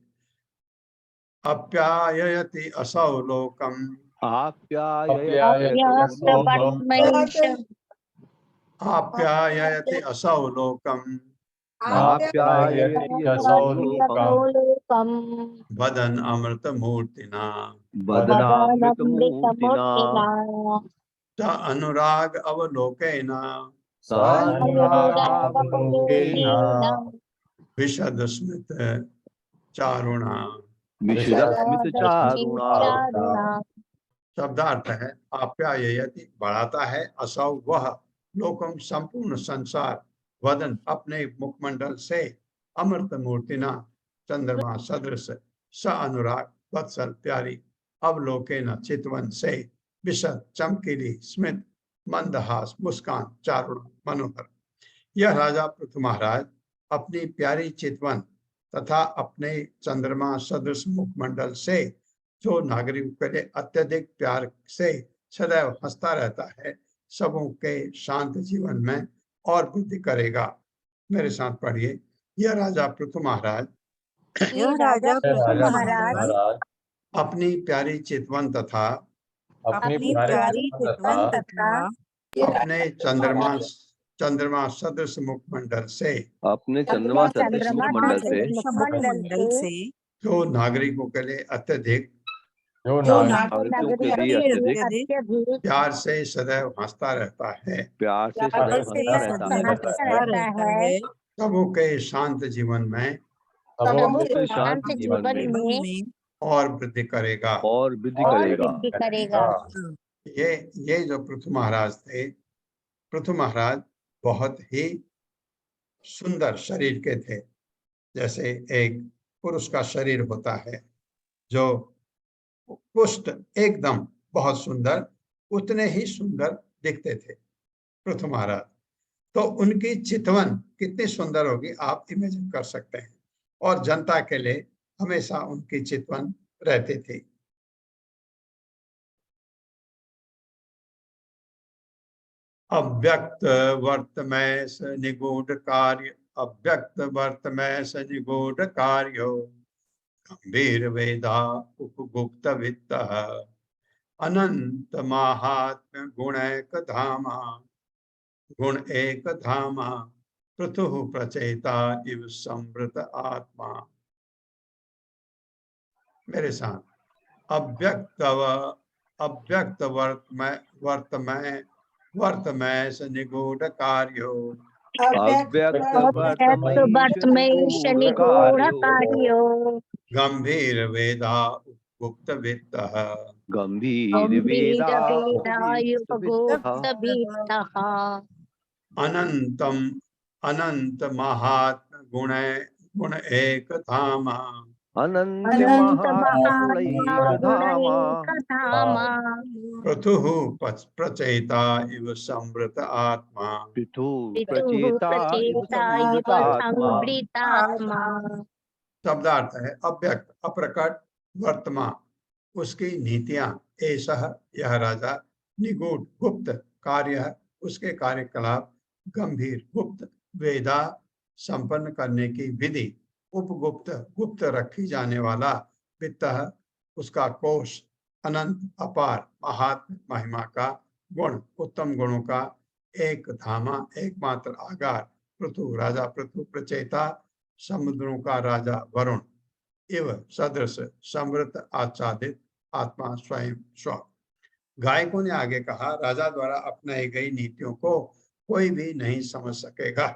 आप्यायति असौ लोकम आप्यायति असौ लोकम वदन अमृत मूर्तिना स अनुराग अवलोकेना विशद स्मित चारुणा। शब्दार्थ है आप्यायति बढ़ाता है, असौ वह, लोकम संपूर्ण संसार, वदन अपने मुखमंडल से, अमृत मूर्तिना चंद्रमा सदृश, स अनुराग वत्सल प्यारी, अवलोकेन चितवन से, विशद चमकीली, स्मित मंदहास मुस्कान, चारुण मनोहर। यह राजा पृथु महाराज अपनी प्यारी चितवन तथा अपने चंद्रमा सदृश मुखमंडल से जो नागरिकों के लिए अत्यधिक प्यार से सदैव हंसता रहता है, सबों के शांत जीवन में और वृद्धि करेगा। मेरे साथ पढ़िए। यह राजा पृथु महाराज यह राजा पृथु राजा महाराज महाराज अपनी प्यारी चितवन तथा अपनी प्यारी चितवन तथा अपने चंद्रमा सदृश मुखमंडल से अपने चंद्रमा सदृश मुखमंडल से मुखमंडल से जो नागरिकों के लिए अत्यधिक जो नागरिकों के लिए अत्यधिक प्यार से सदैव हंसता रहता है, प्यार से सदैव हंसता रहता है, प्रभु के शांत जीवन में प्रभु के शांत जीवन में और वृद्धि करेगा। और वृद्धि करेगा। ये जो पृथु महाराज थे, पृथु महाराज बहुत ही सुंदर शरीर के थे। जैसे एक पुरुष का शरीर होता है जो पुष्ट एकदम बहुत सुंदर, उतने ही सुंदर दिखते थे पृथु महाराज। तो उनकी चितवन कितनी सुंदर होगी आप इमेजिन कर सकते हैं, और जनता के लिए हमेशा उनकी चितवन रहती थी। अव्यक्त वर्तमय स निगूढ़ कार्य, अव्यक्त वर्तमय स निगूढ़ कार्यो, गंभीर वेदा उपगुप्त वित्त, अनंत महात्म्य गुण एक धामा, गुण एक धामा, पृथु प्रचेता इव समृत आत्मा। मेरे साथ, अव्यक्त वर्तमय स निगूढ़ कार्यो, अव्यक्त वर्तमय कार्यो, गंभीर वेदा गुप्त वित्त, गंभीर वेदा अनंतम अनंत महात्म गुण एक धामा, अनंत महागुणैकधामा, पृथु प्रचेता इव समृत आत्मा, पृथु प्रचेता इव समृत आत्मा। शब्दार्थ है अव्यक्त अप्रकट, वर्तमान उसकी नीतियां, ऐसा यह राजा, निगूढ़ गुप्त कार्य उसके कार्यकलाप, गंभीर गुप्त वेदा संपन्न करने की विधि, उपगुप्त गुप्त रखी जाने वाला, वित्त उसका कोष, अनंत अपार महात्म महिमा का, गुण उत्तम गुणों का, एक धामा एकमात्र आगार, पृथु राजा पृथु प्रचेता समुद्रों का राजा वरुण, इव सदृश समृद्ध आच्छादित आत्मा स्वयं स्व। गायकों ने आगे कहा, राजा द्वारा अपनाई गई नीतियों को कोई भी नहीं समझ सकेगा,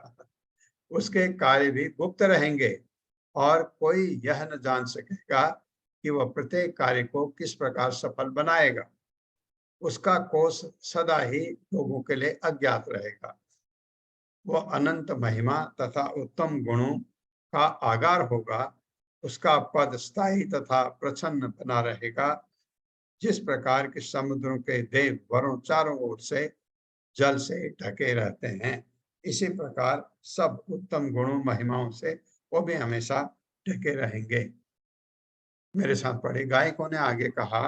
उसके कार्य भी गुप्त रहेंगे, और कोई यह न जान सकेगा कि वह प्रत्येक कार्य को किस प्रकार सफल बनाएगा। उसका कोष सदा ही लोगों के लिए अज्ञात रहेगा। वह अनंत महिमा तथा उत्तम गुणों का आगार होगा, उसका पद स्थायी तथा प्रसन्न बना रहेगा। जिस प्रकार के समुद्रों के देव वरुण चारों ओर से जल से ढके रहते हैं, इसी प्रकार सब उत्तम गुणों महिमाओं से वो भी हमेशा ढके रहेंगे। मेरे साथ पढ़े, गायकों ने आगे कहा,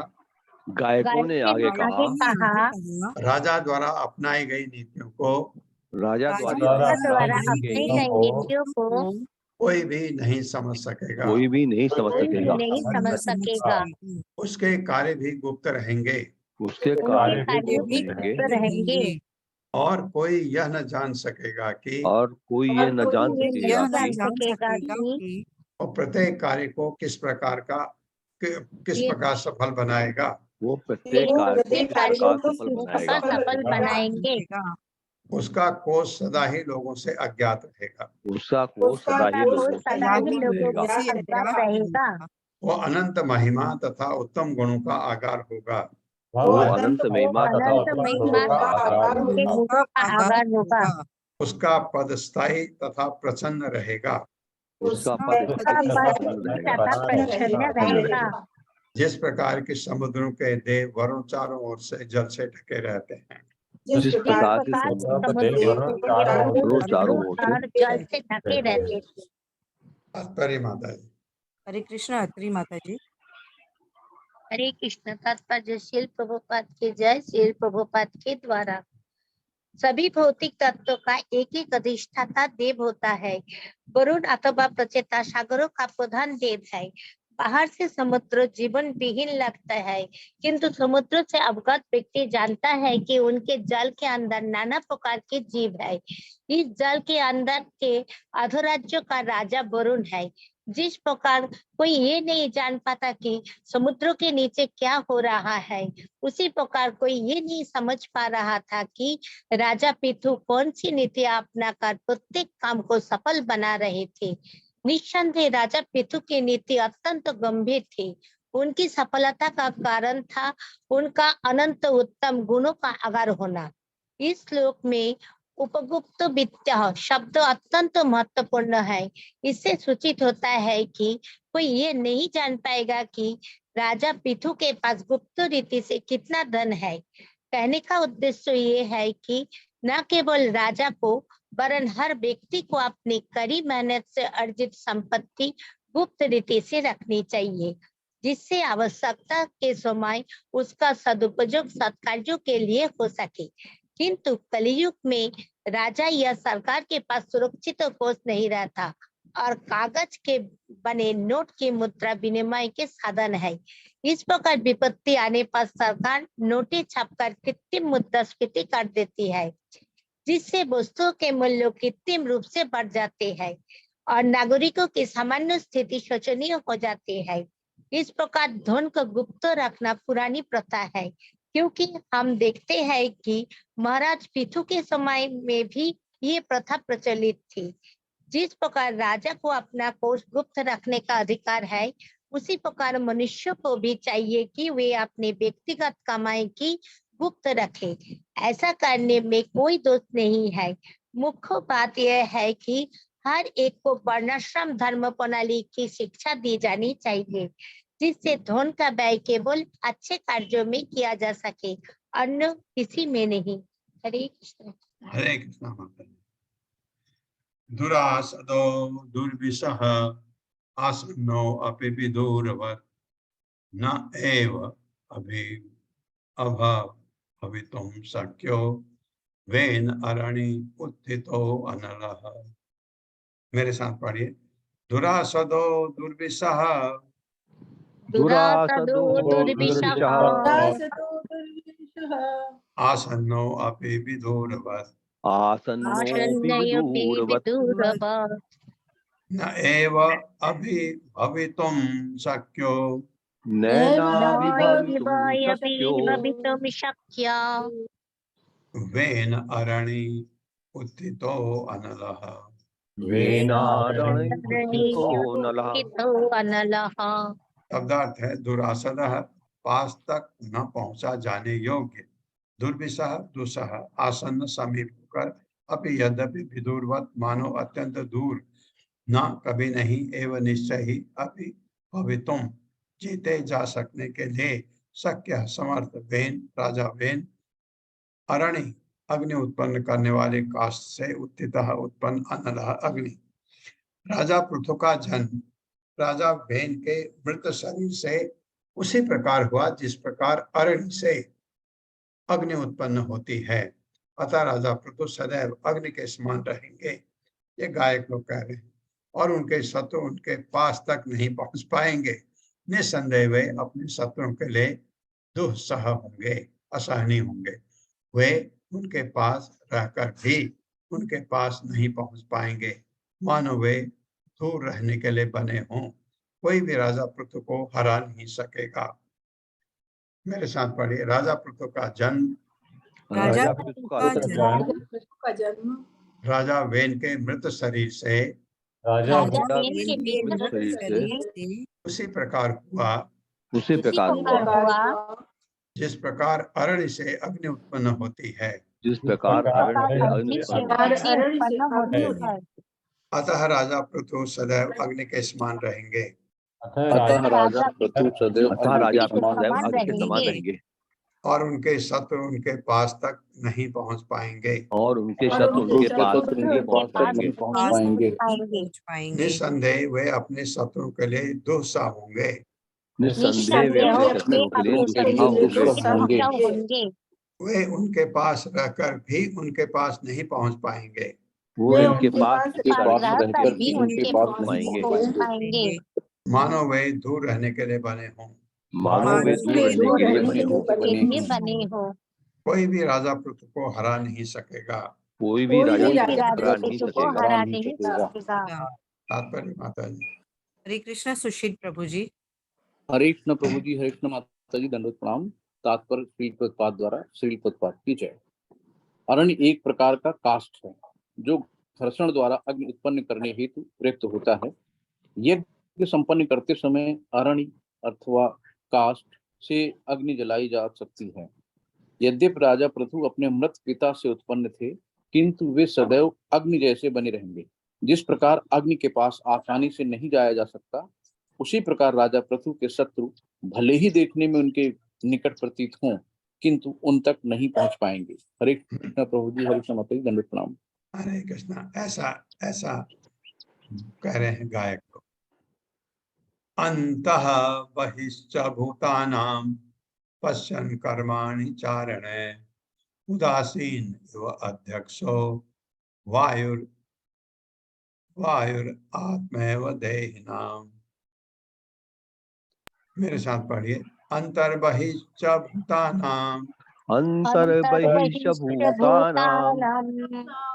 राजा द्वारा अपनाई गई नीतियों को राजा द्वारा अपनी गई नीतियों को कोई भी नहीं समझ सकेगा, कोई भी नहीं समझ सकेगा। उसके कार्य भी गुप्त रहेंगे, उसके कार्य भी गुप्त रहेंगे, और कोई यह न जान सकेगा कि और कोई यह न जान सकेगा कि और प्रत्येक कार्य को किस प्रकार सफल बनाएगा। वो प्रत्येक कार्य को सफल बनाएंगे। उसका कोष सदा ही लोगों से अज्ञात रहेगा, उसका कोष सदा ही लोगों से अज्ञात रहेगा। वो अनंत महिमा तथा उत्तम गुणों का आगार होगा, वो अनंत महिमा तथा उत्तम गुणों का आगार होगा। उसका पद स्थायी तथा प्रसन्न रहेगा, उसका पद प्रसन्न रहेगा। जिस प्रकार के समुद्रों के देव वरुण चारों ओर से जल से ढके रहते हैं, जिस प्रकार के चारों ओर से जल से ढके रहते थे। तात्पर्य माता जी। हरे कृष्ण। अत्री माता जी। हरे कृष्ण। तात्पर्य, श्रील प्रभुपाद के जय। श्रील प्रभुपाद के द्वारा सभी भौतिक तत्वों का एक एक अधिष्ठाता देव होता है। वरुण अथवा प्रचेता सागरों का प्रधान देव है। बाहर से समुद्र जीवन विहीन लगता है, किंतु समुद्र से अवगत व्यक्ति जानता है कि उनके जल के अंदर नाना प्रकार के जीव है। इस जल के अंदर के अधोराज्यों का राजा वरुण है। जिस प्रकार कोई ये नहीं जान पाता कि समुद्रों के नीचे क्या हो रहा है, उसी प्रकार कोई ये नहीं समझ पा रहा था कि राजा पृथु कौन सी नीतियां अपनाकर प्रत्येक काम को सफल बना रहे थे। निस्संदेह राजा पृथु की नीति अत्यंत गंभीर थी। उनकी सफलता का कारण था उनका अनंत उत्तम गुणों का आगार होना। इस श्लोक में उपगुप्त विद्या शब्द अत्यंत महत्वपूर्ण है। इससे सूचित होता है कि कोई ये नहीं जान पाएगा कि राजा पृथु के पास गुप्त रीति से कितना धन है। कहने का उद्देश्य ये है कि न केवल राजा को वरन हर व्यक्ति को अपनी कड़ी मेहनत से अर्जित संपत्ति गुप्त रीति से रखनी चाहिए, जिससे आवश्यकता के समय उसका सदुपयोग सत्कार्यों के लिए हो सके। किंतु कलियुग में राजा या सरकार के पास सुरक्षित कोष नहीं रहता और कागज के बने नोट की मुद्रा विनिमय के साधन है। इस प्रकार विपत्ति आने पर सरकार नोटें छापकर कृत्रिम मुद्रास्फीति कर देती है, जिससे वस्तुओं के मूल्य कृत्रिम रूप से बढ़ जाते हैं और नागरिकों की सामान्य स्थिति शोचनीय हो जाती है। इस प्रकार धन को गुप्त रखना पुरानी प्रथा है, क्योंकि हम देखते हैं कि महाराज पृथु के समय में भी ये प्रथा प्रचलित थी। जिस प्रकार राजा को अपना कोष गुप्त रखने का अधिकार है, उसी प्रकार मनुष्यों को भी चाहिए कि वे अपने व्यक्तिगत कमाई की गुप्त रखे। ऐसा करने में कोई दोष नहीं है। मुख्य बात यह है कि हर एक को वर्णाश्रम धर्म प्रणाली की शिक्षा दी जानी चाहिए, जिससे धन का व्यय केवल अच्छे कार्यों में किया जा सके, अन्य किसी में नहीं। हरे कृष्ण। हरे कृष्ण। दुरासदो दुर्विशः आसन्नो अपि विदुरवत् न एव भवितुं शक्यो वेन अरणि उत्थितो अनलः। मेरे साथ पढ़िए। दुरासदो दुर्विशः दुरासदो दुर्विशः आसन्नो अपि विदुरवत् आसन्नयोऽपि विदुरवत् न एव भवितुं शक्यो भवितुं शक्य वेन अरणि उत्थितो अनलः। शब्दार्थ है दुरासदः पास तक न पहुंचा जाने योग्य, दुर्विशः दुसह आसन्न समीप कर, अपि यद्यपि विदुरवत मानो अत्यंत दूर, न कभी नहीं एवं निश्चय ही अपि भवितुम जीते जा सकने के लिए शक्य समर्थ वेन राजा वेन अरणि अग्नि उत्पन्न करने वाले काष्ठ से उत्थितः उत्पन्न अनलः अग्नि। राजा पृथु का जन्म राजा वेन के मृत शरीर से उसी प्रकार हुआ जिस प्रकार अरणि से अग्नि उत्पन्न होती है। अतः राजा पृथु सदैव अग्नि के समान रहेंगे, ये गायक लोग कह रहे हैं, और उनके शत्रु उनके पास तक नहीं पहुंच पाएंगे। निसंदेह वे अपने शत्रुओं के लिए दुस्सह होंगे, असहनीय होंगे। वे उनके पास रहकर भी उनके पास नहीं पहुंच पाएंगे, मानो वे दूर रहने के लिए बने हों। कोई भी राजा पृथु को हरा नहीं सकेगा। मेरे साथ पढ़िए। राजा पृथु का जन्म राजा वेन के मृत शरीर से उसी प्रकार हुआ जिस प्रकार अरणि से अग्नि उत्पन्न होती है। अतः राजा पृथु सदैव अग्नि के समान रहेंगे। अतः राजा पृथु सदैव अग्नि के समान रहेंगे और उनके शत्रु उनके पास तक नहीं पहुंच पाएंगे। निसंदेह वे अपने शत्रु के लिए दुस्सह होंगे। वे उनके पास रहकर भी उनके पास नहीं पहुंच पाएंगे। वो वे उनके पास रहकर रहकर भी भी उनके पास नहीं पाएंगे। पहुंच पाएंगे। मानो वे दूर रहने के लिए बने हों। मानो वे दूर रहने के लिए बने हो। बने हो। कोई भी राजा पृथु को हरा नहीं सकेगा। कोई भी राजा कोई को राजा हरा नहीं को सकेगा। हरा नहीं सकेगा। तात्पर्य माता जी। हरे कृष्ण सुशील प्रभु जी। हरे कृष्ण प्रभु जी, हरे कृष्ण माता जी, दंडवत प्रणाम। तात्पर्य श्रील प्रभुपाद द्वारा श्रील प्रभुपाद की जय। अरण्य एक प्रकार का काष्ठ है जो घर्षण द्वारा अग्नि उत्पन्न करने हेतु प्रयुक्त होता है। यज्ञ संपन्न करते समय अरण्य अथवा काष्ठ से अग्नि जलाई जा सकती है। यद्यपि राजा पृथु अपने मृत पिता से उत्पन्न थे, किंतु वे सदैव अग्नि जैसे बने रहेंगे। जिस प्रकार अग्नि के पास आसानी से नहीं जाया जा सकता, उसी प्रकार राजा पृथु के शत्रु भले ही देखने में उनके निकट प्रतीत हों, किंतु उन तक नहीं पहुंच पाएंगे। हरे कृष्ण प्रभु जी, हरे कृष्ण माता जी, दंडवत प्रणाम। हरे कृष्णा। ऐसा ऐसा कह रहे हैं गायक को। अंतः बहिश्च भूतानां पश्यन् कर्माणि चारणे उदासीन इव अध्यक्षो वायुरात्मैव देहिनाम्। मेरे साथ पढ़िए। अंतर्बहिश्च भूतानां अंतर्बहिश्च भूतानां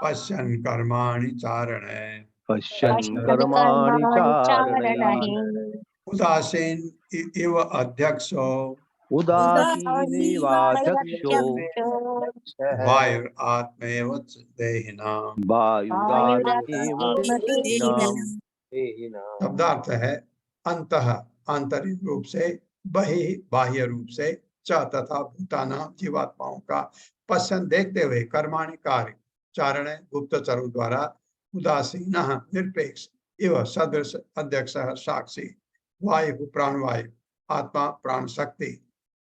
पश्यन् कर्माणि चारणे पश्यन् कर्माणि चारणैः उदासीन इव अध्यक्षो उदासीनेवाध्यक्षो वायुरात्मैव देहिनाम्। वायुरात्मेव देहिनाम्। शब्दार्थ है अंतः आंतरिक रूप से, बहि बाह्य रूप से, च तथा भूतानां जीवात्माओं का पश्चन देखते हुए कर्माणि कार्य चारण गुप्तचरों द्वारा उदासीन निरपेक्ष इव सदृश अध्यक्ष साक्षी वायु प्राणवायु आत्मा प्राण शक्ति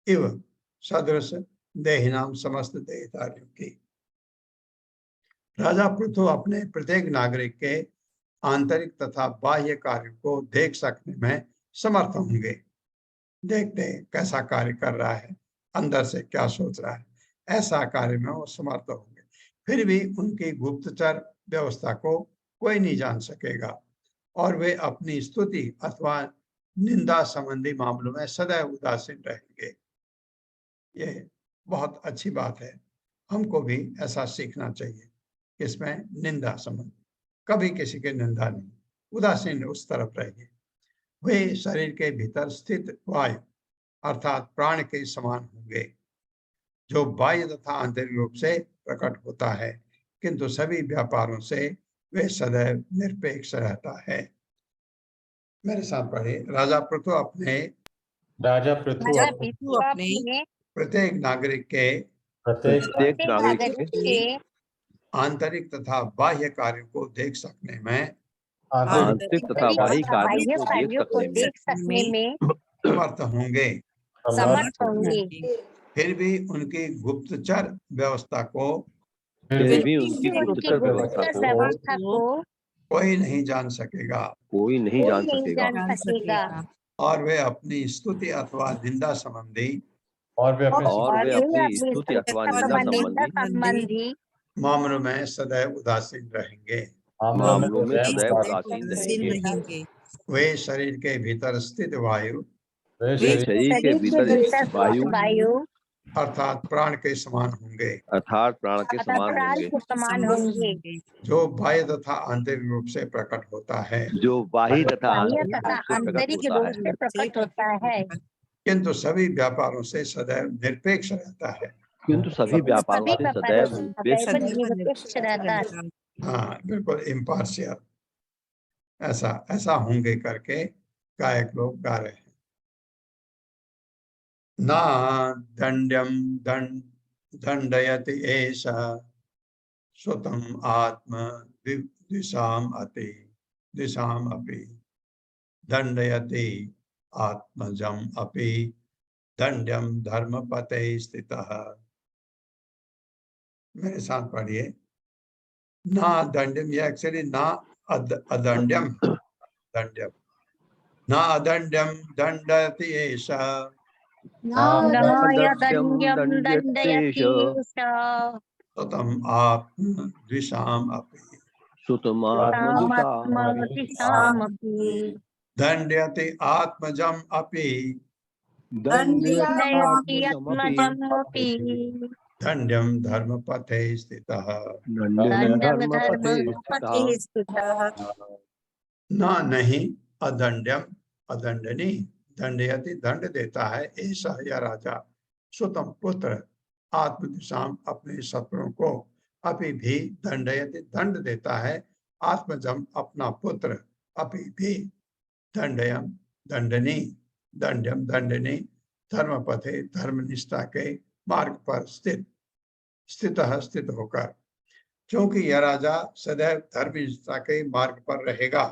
इव सदृश देहिनाम समस्त देहधारियों की। राजा पृथु अपने प्रत्येक नागरिक के आंतरिक तथा बाह्य कार्य को देख सकने में समर्थ होंगे। देखते कैसा कार्य कर रहा है, अंदर से क्या सोच रहा है, ऐसा कार्य में वो समर्थ होंगे। फिर भी उनकी गुप्तचर व्यवस्था को कोई नहीं जान सकेगा और वे अपनी स्तुति अथवा निंदा संबंधी मामलों में सदैव उदासीन रहेंगे। ये बहुत अच्छी बात है, हमको भी ऐसा सीखना चाहिए। इसमें निंदा संबंध, कभी किसी की निंदा नहीं, उदासीन उस तरफ रहिए। वे शरीर के भीतर स्थित वायु अर्थात प्राण के समान होंगे, जो बाह्य तथा आंतरिक रूप से प्रकट होता है, किंतु सभी व्यापारों से वे सदैव निरपेक्ष रहता है। मेरे साथ पढ़े। राजा पृथु अपने प्रत्येक नागरिक के प्रत्येक नागरिक के आंतरिक तथा बाह्य कार्यों को देख सकने में, आंतरिक तथा बाह्य कार्यों को देख सकने में समर्थ होंगे। समर्थ होंगे। फिर भी उनकी गुप्तचर व्यवस्था को कोई नहीं जान सकेगा। कोई नहीं जान सकेगा। और वे अपनी स्तुति अथवा निंदा संबंधी मामलों में सदैव उदासीन रहेंगे। वे शरीर के भीतर स्थित वायु अर्थात प्राण के समान होंगे, जो बाह्य तथा आंतरिक रूप से प्रकट होता है, प्रकट होता है, किंतु सभी व्यापारों से सदैव निरपेक्ष रहता है। निरपेक्ष रहता है। हाँ, बिल्कुल इम्पार्शियल। ऐसा होंगे करके गायक लोग गा रहे हैं। ना दंड्यम दंडयति एषः स्वतम आत्म दिशाम अपि दंडयति आत्मजम अपि दंड्यम धर्मपते स्थितः। मेरे साथ पढ़िए। ना दंड्यम, ये एक्चुअली ना अदंड्यम, दंड्यम ना अदंड्यम दंडयति एषः नायदन्यं दण्डयति स सुतम् आत्मद्विषाम् अपि तामात्मदिशामपि दण्डयति आत्मजम् अपि दण्डयति आत्मजमपि दण्ड्यं धर्मपथे स्थितः दण्डं धर्मपथे स्थितः न नहीं अदंड्यम अदंडनी दंडयति दंड देता है ऐसा यह राजा सुतम पुत्र आत्मदिशाम अपने शत्रुओं को अपि भी दंडयति दंड देता है आत्मजम अपना पुत्र अपि भी दंडयम दंडनी दंड्यम दंडनी धर्मपथे धर्मनिष्ठा के मार्ग पर स्थित होकर, क्योंकि यह राजा सदैव धर्मनिष्ठा के मार्ग पर रहेगा,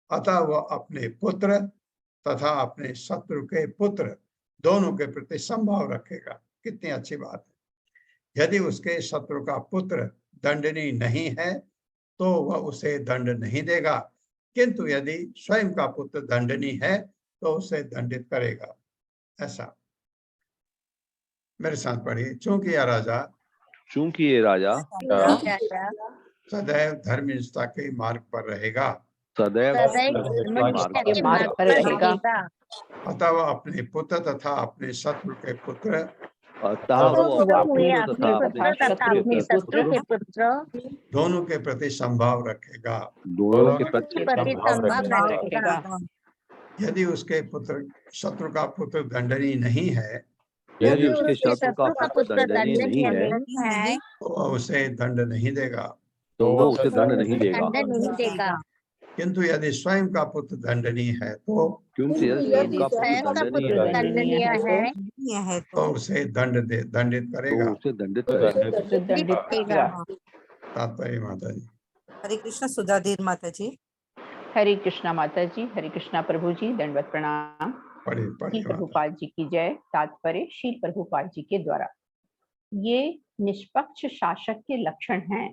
अतः वह अपने पुत्र तथा अपने शत्रु के पुत्र दोनों के प्रति संभाव रखेगा। कितनी अच्छी बात है। यदि उसके शत्रु का पुत्र दंडनीय नहीं है तो वह उसे दंड नहीं देगा, किंतु यदि स्वयं का पुत्र दंडनीय है तो उसे दंडित करेगा। ऐसा मेरे साथ पढ़िए। चूंकि यह राजा सदैव धर्मनिष्ठा के मार्ग पर रहेगा, अतः वह अपने पुत्र तथा अपने शत्रु के पुत्र दोनों के प्रति संभाव रखेगा। यदि उसके पुत्र शत्रु का पुत्र दंडनीय नहीं है यदि उसके शत्रु का पुत्र दंडनीय नहीं है तो वह उसे दंड नहीं देगा, किंतु यदि स्वयं का पुत्र दंडनीय है तो उसे दंडित करेगा। तात्पर्य माता जी। हरे कृष्ण सुधाधीर माता जी। हरे कृष्णा माता जी, हरे कृष्णा प्रभु जी, दंडवत प्रणाम। श्री प्रभुपाद जी की जय। तात्पर्य श्री प्रभुपाद जी के द्वारा। ये निष्पक्ष शासक के लक्षण हैं।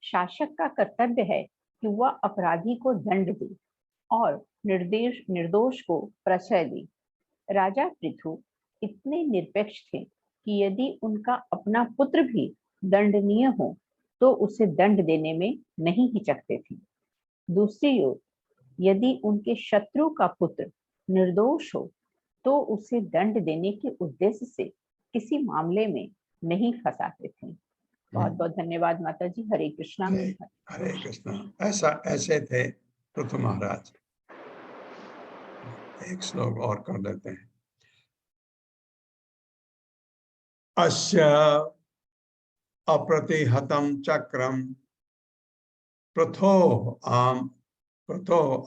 शासक का कर्तव्य है कि वह अपराधी को दंड दे और निर्दोष को प्रश्रय दे। राजा पृथु इतने निरपेक्ष थे कि यदि उनका अपना पुत्र भी दंडनीय हो तो उसे दंड देने में नहीं हिचकते थे। दूसरी ओर यदि उनके शत्रु का पुत्र निर्दोष हो तो उसे दंड देने के उद्देश्य से किसी मामले में नहीं फंसाते थे। बहुत बहुत धन्यवाद माता जी। हरे कृष्णा। हरे कृष्णा। ऐसे थे पृथु महाराज। एक श्लोक और कर देते हैं। अस्य अप्रतिहतं चक्रम पृथो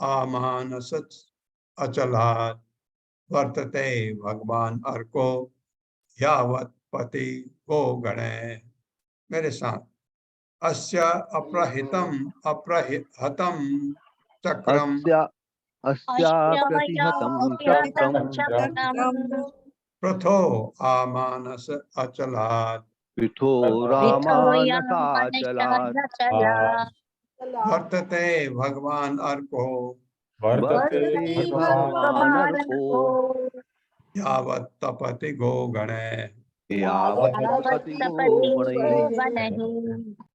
आमानस अचलात् वर्तते भगवान अर्को यावत् पति गो गणे। मेरे साथ। अस्य अप्रहितं चक्रम पृथो आमानस अचलात् वर्तते भगवान अर्को यावत् तपति गो गणे।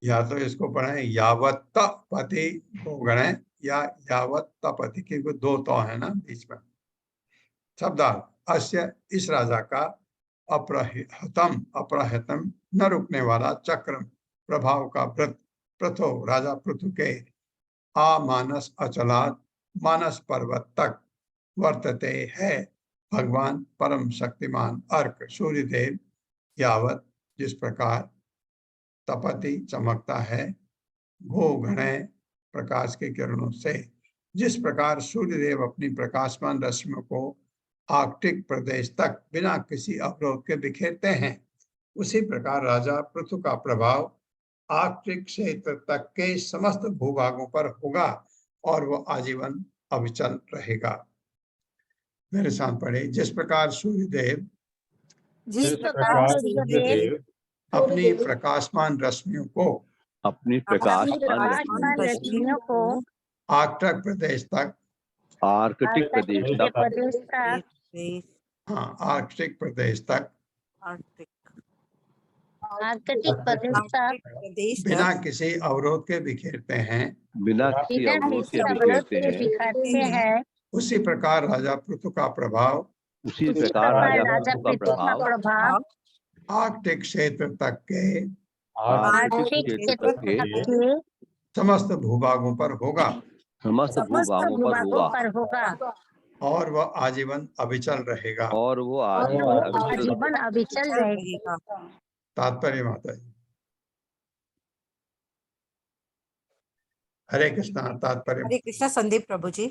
या तो इसको पढ़े यावत् तपति गो गणे या यावत् तपति, क्योंकि दो तो है ना बीच में। शब्दार्थ। अस्य इस राजा का अप्रहतम न रुकने वाला चक्रम प्रभाव का व्रत पृथो राजा पृथु के आमानस अचलात् मानस पर्वत तक वर्तते है भगवान परम शक्तिमान अर्क सूर्यदेव यावत जिस प्रकार तपति चमकता है घो घने प्रकाश के किरणों से, जिस प्रकार सूर्यदेव अपनी प्रकाशमान रश्मियों को आर्कटिक प्रदेश तक बिना किसी अवरोध के बिखेरते हैं, उसी प्रकार राजा पृथु का प्रभाव आर्कटिक क्षेत्र तक के समस्त भूभागों पर होगा और वो आजीवन अविचल रहेगा। मेरे साथ पढ़े। जिस प्रकार सूर्यदेव अपनी प्रकाशमान रश्मियों को आर्कटिक प्रदेश तक हाँ, आर्कटिक प्रदेश तक आर्कटिक प्रदेश तक बिना किसी अवरोध के बिखेरते हैं, बिना किसी बिना अवरोध किसी के अवरोध बिखेरते के हैं, बिखरते हैं। उसी प्रकार राजा पृथु का प्रभाव उसी उसी प्रकार प्रकार राजा राजा पृथु का पृथु का प्रभाव प्रभाव आर्कटिक क्षेत्र तक के आर्कटिक क्षेत्र तक के समस्त भूभागों पर होगा समस्त भूभागों पर होगा और वह आजीवन अविचल रहेगा। और वो आजीवन आजीवन अविचल रहेगा। तात्पर्य माता जी। हरे कृष्णा। तात्पर्य हरे कृष्णा संदीप प्रभु जी।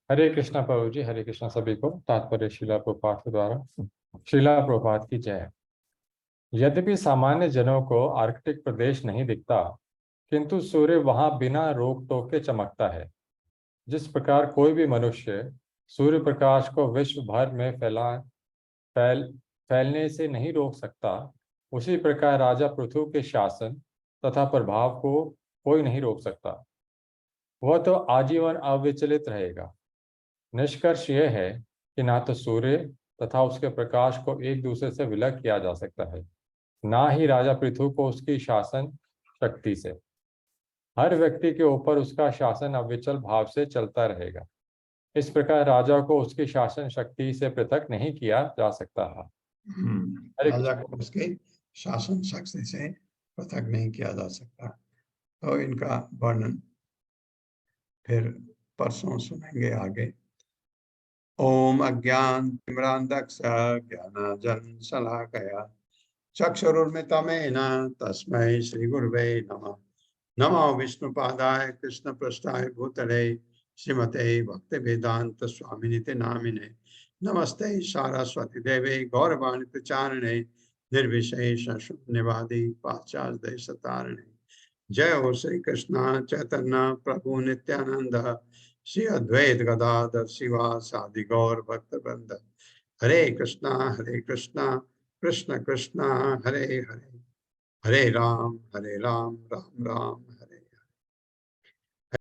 हरे कृष्णा प्रभु जी। हरे कृष्णा सभी को। तात्पर्य श्रीला प्रभुपाद के द्वारा। श्रीला प्रभुपाद की जय। यद्यपि सामान्य जनों को आर्कटिक प्रदेश नहीं दिखता, किंतु सूर्य वहां बिना रोक टोक के चमकता है। जिस प्रकार कोई भी मनुष्य सूर्य प्रकाश को विश्व भर में फैलने से नहीं रोक सकता, उसी प्रकार राजा पृथु के शासन तथा प्रभाव को कोई नहीं रोक सकता। वह तो आजीवन अविचलित रहेगा। निष्कर्ष यह है कि ना तो सूर्य तथा उसके प्रकाश को एक दूसरे से विलग किया जा सकता है, ना ही राजा पृथु को उसकी शासन शक्ति से। हर व्यक्ति के ऊपर उसका शासन अविचल भाव से चलता रहेगा। इस प्रकार राजा को उसकी शासन शक्ति से पृथक नहीं किया जा सकता है। राजा को उसके शासन शक्ति से पृथक नहीं किया जा सकता। तो इनका वर्णन फिर परसों सुनेंगे आगे। ओम अज्ञान तिमिरांधस्य ज्ञानांजन शलाकया चक्षुरुन्मिलितं तस्मै श्री गुरुवे नमः। नमो विष्णुपादाय कृष्ण पृष्ठाय भूतले श्रीमते भक्ति वेदांत स्वामिनिते नामिने। नमस्ते सारस्वती देवे गौरवाणी प्रचारिणे निर्विशेष शून्यवादी पाश्चात्य देशतारिणे। जय हो श्री कृष्ण चैतन्य प्रभु नित्यानंद श्री अद्वैत गदाधर शिवासादि गौर भक्त वृंद। हरे कृष्णा कृष्ण कृष्ण हरे हरे, हरे राम राम राम